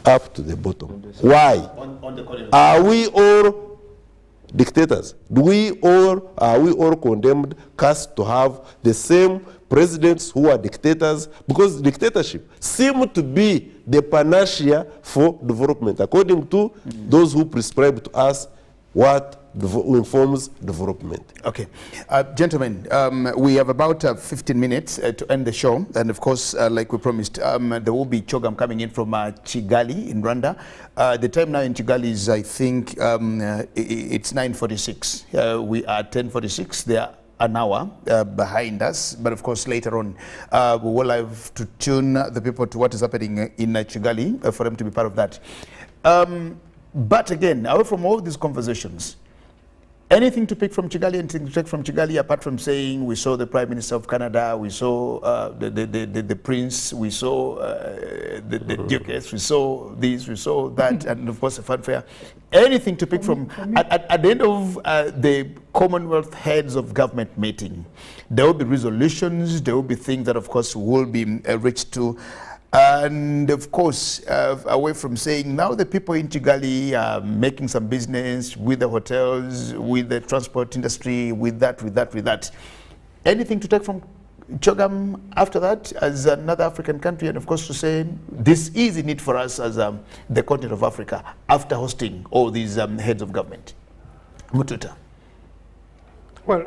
up to the bottom? Why? Are we all dictators? Are we all condemned, cast to have the same presidents who are dictators? Because dictatorship seem to be the panacea for development, according to those who prescribe to us what informs development. Okay. Gentlemen, we have about 15 minutes to end the show. And of course, like we promised, there will be Chogam coming in from Kigali in Rwanda. The time now in Kigali is, I think, it's 9:46. We are 10:46. They are an hour behind us. But of course, later on, we will have to tune the people to what is happening in Kigali for them to be part of that. But again, away from all these conversations, anything to pick from Kigali, anything to take from Kigali, apart from saying we saw the Prime Minister of Canada, we saw the Prince, we saw the Duchess, we saw this, we saw that, and of course a fanfare. Anything to pick from, at the end of the Commonwealth Heads of Government meeting, there will be resolutions, there will be things that of course will be reached to. And of course, away from saying now the people in Kigali are making some business with the hotels, with the transport industry, with that. Anything to take from Chogam after that as another African country, and of course to say this is a need for us as the continent of Africa after hosting all these heads of government. Mututa. Well,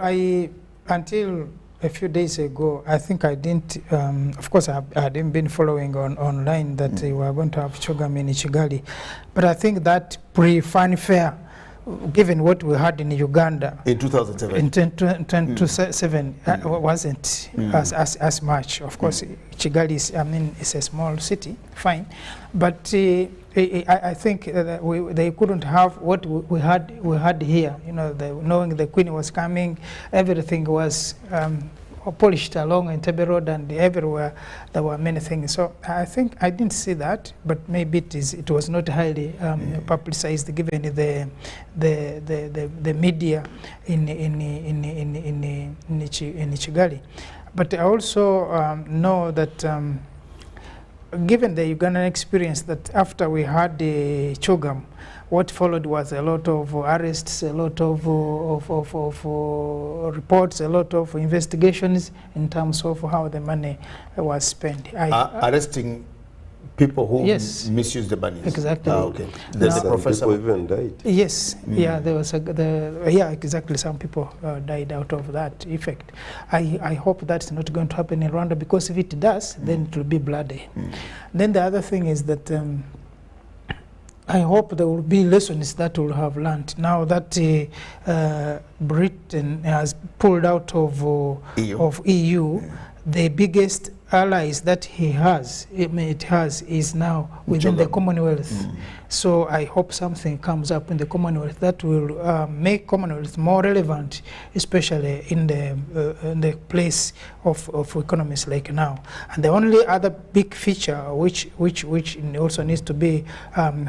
until a few days ago, I think I didn't, of course I hadn't been following online that we were going to have Chogam in Kigali. But I think that pre-fanfare, given what we had in Uganda in 2007, in 2007 wasn't as much. Of course, Kigali is, it's a small city, fine. But I think they couldn't have what we had here. You know, knowing the Queen was coming, everything was polished along Entebbe Road, and everywhere there were many things. So I think I didn't see that, but maybe it was not highly publicized given the media in Kigali. But I also know that. Given the Ugandan experience, that after we had the Chogam, what followed was a lot of arrests, a lot of reports, a lot of investigations in terms of how the money was spent. Arresting People who Yes. misuse the monies. Exactly. Okay. The Some professor people even died. Yes, yeah, there was yeah, exactly. Some people died out of that effect. I hope that's not going to happen in Rwanda, because if it does, then it will be bloody. Then the other thing is that I hope there will be lessons that we'll have learned now that Britain has pulled out of EU. The biggest allies that it has is now within the Commonwealth. So I hope something comes up in the Commonwealth that will make Commonwealth more relevant, especially in the place of economies like now. And the only other big feature which also needs to be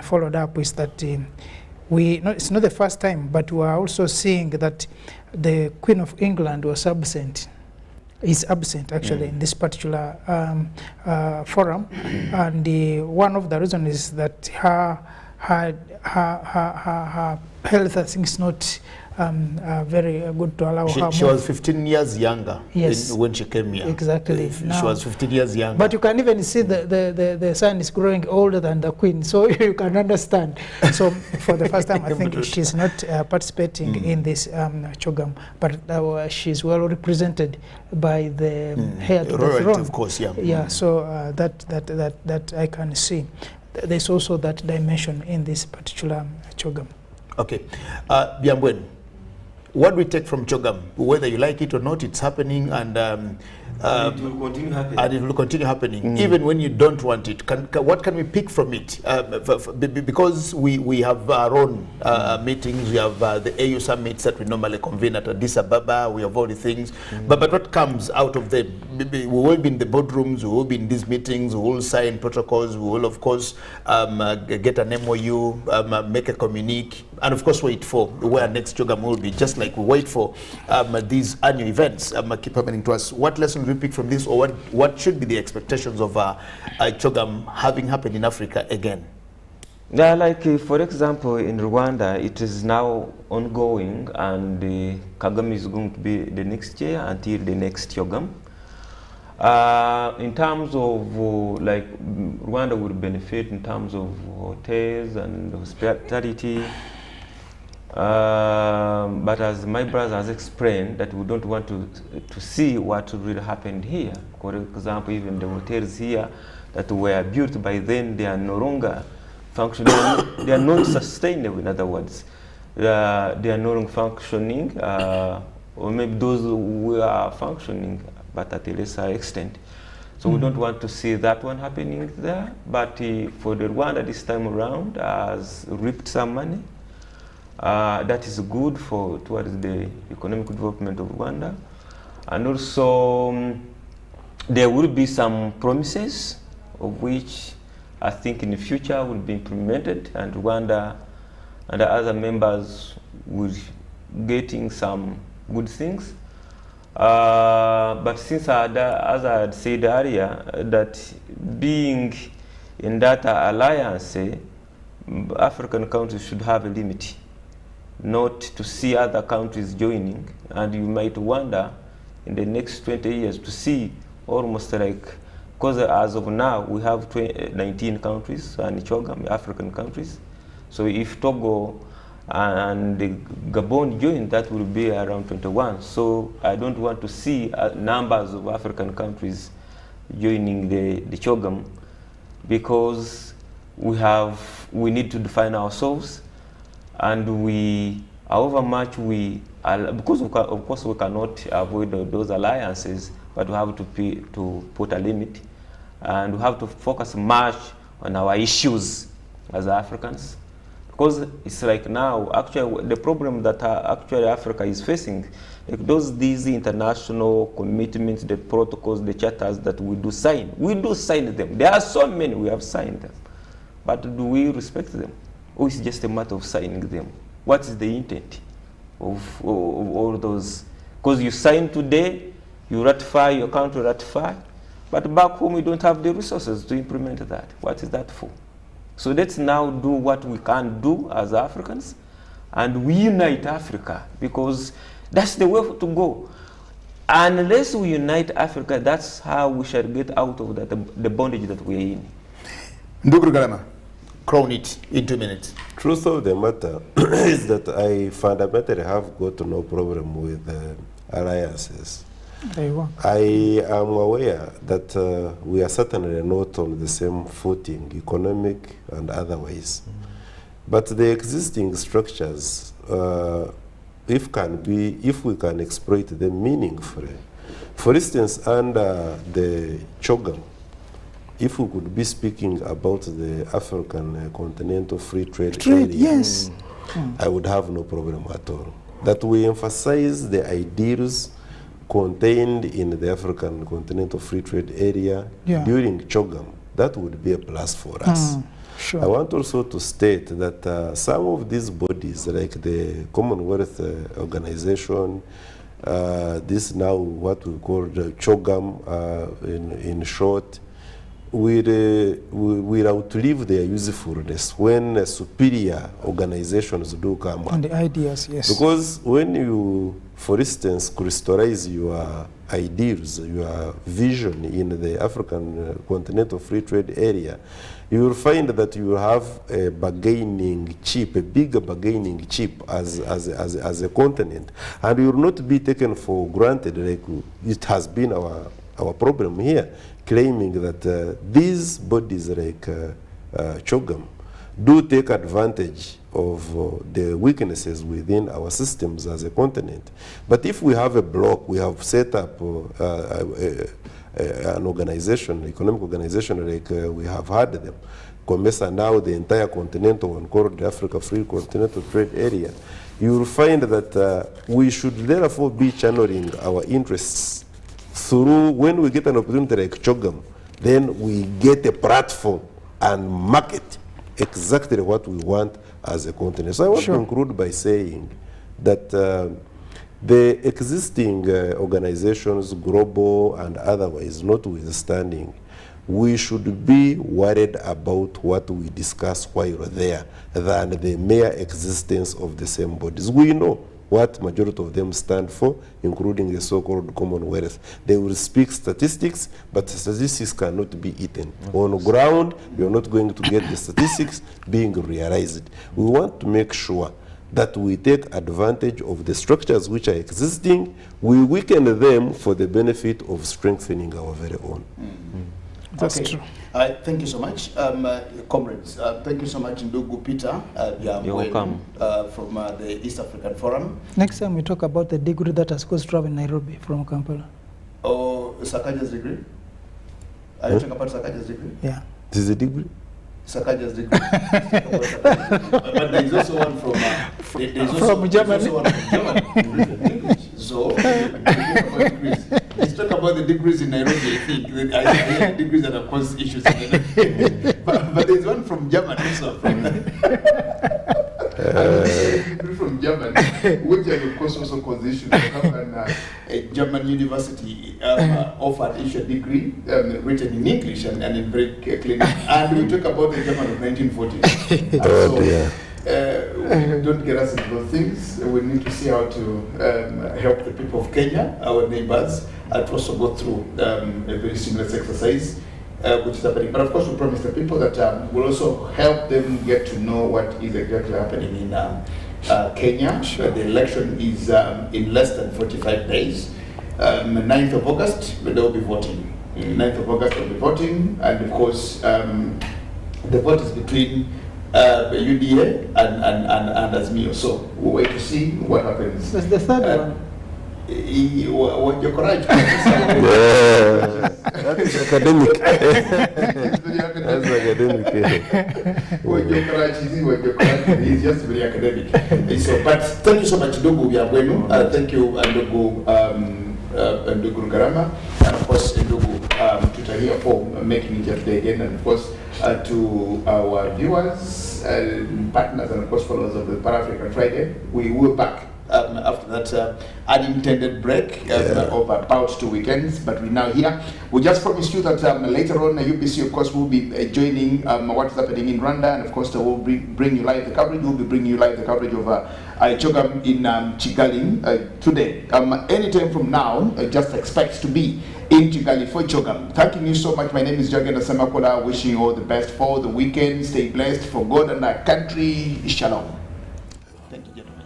followed up is that it's not the first time, but we are also seeing that the Queen of England was absent. Is absent actually in this particular forum, and one of the reasons is that her health, I think, is not very good to allow her. She was 15 years younger when she came here. Exactly. She was 15 years younger. But you can even see the son is growing older than the queen, so you can understand. So for the first time, I think she's not participating in this CHOGM, but she's well represented by the heir to the throne. Of course, yeah. Yeah, so that I can see. There's also that dimension in this particular CHOGM. Okay. Byambwen, what do we take from CHOGM? Whether you like it or not, it's happening, and it will continue happening. And it will continue happening, even when you don't want it. What can we pick from it? Because we have our own meetings, we have the AU summits that we normally convene at Addis Ababa, we have all the things. But what comes out of them? We will be in the boardrooms, we will be in these meetings, we will sign protocols, we will, of course, get an MOU, make a communique, and of course wait for where next CHOGM will be, just like we wait for these annual events keep happening to us. What lessons we pick from this, or what should be the expectations of CHOGM having happened in Africa again? Yeah, like for example, in Rwanda, it is now ongoing, and Kagame is going to be the next year until the next CHOGM. In terms of like Rwanda would benefit in terms of hotels and hospitality. But as my brother has explained, that we don't want to see what really happened here. For example, even the hotels here that were built by then, they are no longer functioning. They are not sustainable, in other words. They are no longer functioning, or maybe those who are functioning, but at a lesser extent. So we don't want to see that one happening there. But for the Rwanda this time around, has reaped some money. That is good towards the economic development of Rwanda. And also there will be some promises of which I think in the future will be implemented, and Rwanda and the other members will getting some good things. But since as I had said earlier, that being in that alliance, African countries should have a limit, not to see other countries joining. And you might wonder in the next 20 years to see almost like, because as of now we have 19 countries and CHOGM, African countries. So if Togo and Gabon join, that will be around 21. So I don't want to see numbers of African countries joining the CHOGM, because we need to define ourselves. And however much because of course we cannot avoid those alliances, but we have to put a limit, and we have to focus much on our issues as Africans, because it's like now actually the problem that actually Africa is facing, like these international commitments, the protocols, the charters that we do sign them. There are so many, we have signed them, but do we respect them? Or is it just a matter of signing them? What is the intent of all those? Because you sign today, you ratify, your country ratify, but back home we don't have the resources to implement that. What is that for? So let's now do what we can do as Africans, and we unite Africa, because that's the way to go. Unless we unite Africa, that's how we shall get out of the bondage that we are in. Ndugu Rugarama, crown it in 2 minutes. Truth of the matter is that I fundamentally have got no problem with alliances. I am aware that we are certainly not on the same footing, economic and otherwise. But the existing structures, if we can exploit them meaningfully, for instance, under the CHOGM, if we could be speaking about the African Continental Free Trade Area, yes. I would have no problem at all. That we emphasize the ideals contained in the African Continental Free Trade Area during CHOGM, that would be a plus for us. Sure. I want also to state that some of these bodies, like the Commonwealth Organization, this now what we call the CHOGM in short, will outlive their usefulness when superior organizations do come up. And the ideas, yes. Because when you, for instance, crystallize your ideals, your vision in the African Continental Free Trade Area, you will find that you have a bargaining chip, a bigger bargaining chip as a continent. And you will not be taken for granted like it has been our problem here, claiming that these bodies like CHOGM do take advantage of the weaknesses within our systems as a continent. But if we have a block, we have set up an organization, economic organization like we have had them, COMESA now, the entire continental one called the Africa Free Continental Trade Area, you will find that we should therefore be channeling our interests through, when we get an opportunity like CHOGM, then we get a platform and market exactly what we want as a continent. So I want to conclude by saying that the existing organizations, global and otherwise, notwithstanding, we should be worried about what we discuss while there than the mere existence of the same bodies. We know what majority of them stand for, including the so-called Commonwealth. They will speak statistics, but statistics cannot be eaten. On ground, you're not going to get the statistics being realized. We want to make sure that we take advantage of the structures which are existing, we weaken them for the benefit of strengthening our very own. That's true. Thank you so much, comrades. Thank you so much, Ndugu Peter. You're welcome. From the East African Forum. Next time we talk about the degree that has caused trouble in Nairobi from Kampala. Oh, Sakaja's degree? Are you talking about Sakaja's degree? Yeah. This is a degree? Sakaja's degree. But there is also one from Germany. So, let's talk about the degrees in Nairobi, I think. I hear degrees that have caused issues. But there's one from Germany also. From Germany, which of course also caused issues. A German university offered issue a degree written in English and in very clean. And we talk about the German of 1940. Oh dear. Don't get us into those things. We need to see how to help the people of Kenya, our neighbors, to also go through a very similar exercise, which is happening. But of course, we promise the people that we'll also help them get to know what is exactly happening in Kenya. The election is in less than 45 days. 9th of August, they will be voting. 9th of August, they'll be voting. And of course, the vote is between UDA and Azimio. So we'll wait to see what happens. That's the third one. You're correct. That is academic. That's academic. When you're correct, he's just very academic. So, but thank you so much, Ndugu Byabwenu. Thank you, Ndugu Rugarama, and of course, Ndugu Tutahiya for making it here today again, and of course, to our viewers, partners, and of course, followers of the Pan-African Friday. We will back after that unintended break of about 2 weekends, but we're now here. We just promised you that later on, UBC, of course, will be joining what is happening in Rwanda, and of course, we'll bring you live the coverage. We'll be bringing you live the coverage of CHOGM in Kigali today. Anytime from now, just expect to be in Kigali for CHOGM. Thanking you so much. My name is Jagenda Samakola. Wishing you all the best for the weekend. Stay blessed for God and our country. Shalom. Thank you, gentlemen.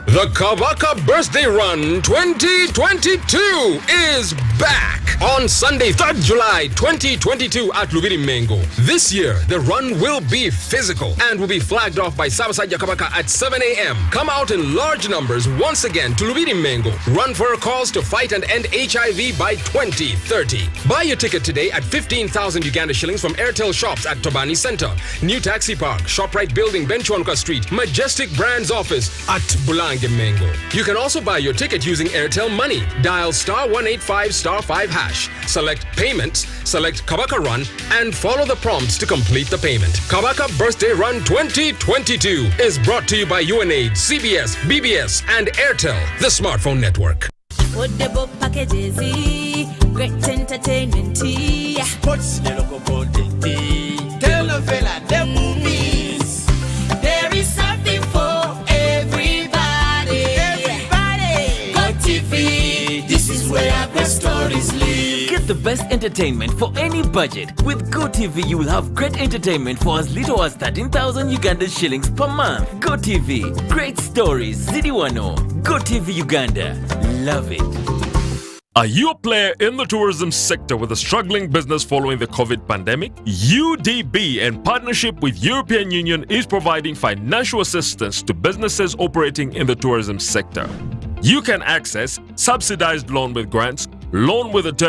The Kabaka Birthday Run 2022 is back on Sunday, 3rd July 2022 at Lubiri Mengo. This year, the run will be physical and will be flagged off by Sabasaja Kabaka at 7 a.m. Come out in large numbers once again to Lubiri Mengo. Run for a cause to fight and end HIV by 2030. Buy your ticket today at 15,000 Uganda shillings from Airtel shops at Tobani Center, New Taxi Park, ShopRite Building, Benchwanka Street, Majestic Brands Office at Bulange Mengo. You can also buy your ticket using Airtel Money. Dial *185*5#. Select Payments, select Kabaka Run, and follow the prompts to complete the payment. Kabaka Birthday Run 2022 is brought to you by UNAID, CBS, BBS, and Airtel, the smartphone network. Packages, great entertainment, sports, telenovela, the movies. There is something for everybody. GoTV, this is where our best stories live. Get the best entertainment for any budget. With GoTV, you will have great entertainment for as little as 13,000 Uganda shillings per month. GoTV, great stories, Zidiwano. GoTV Uganda, love it. Are you a player in the tourism sector with a struggling business following the COVID pandemic? UDB, in partnership with European Union, is providing financial assistance to businesses operating in the tourism sector. You can access subsidized loan with grants, loan with a term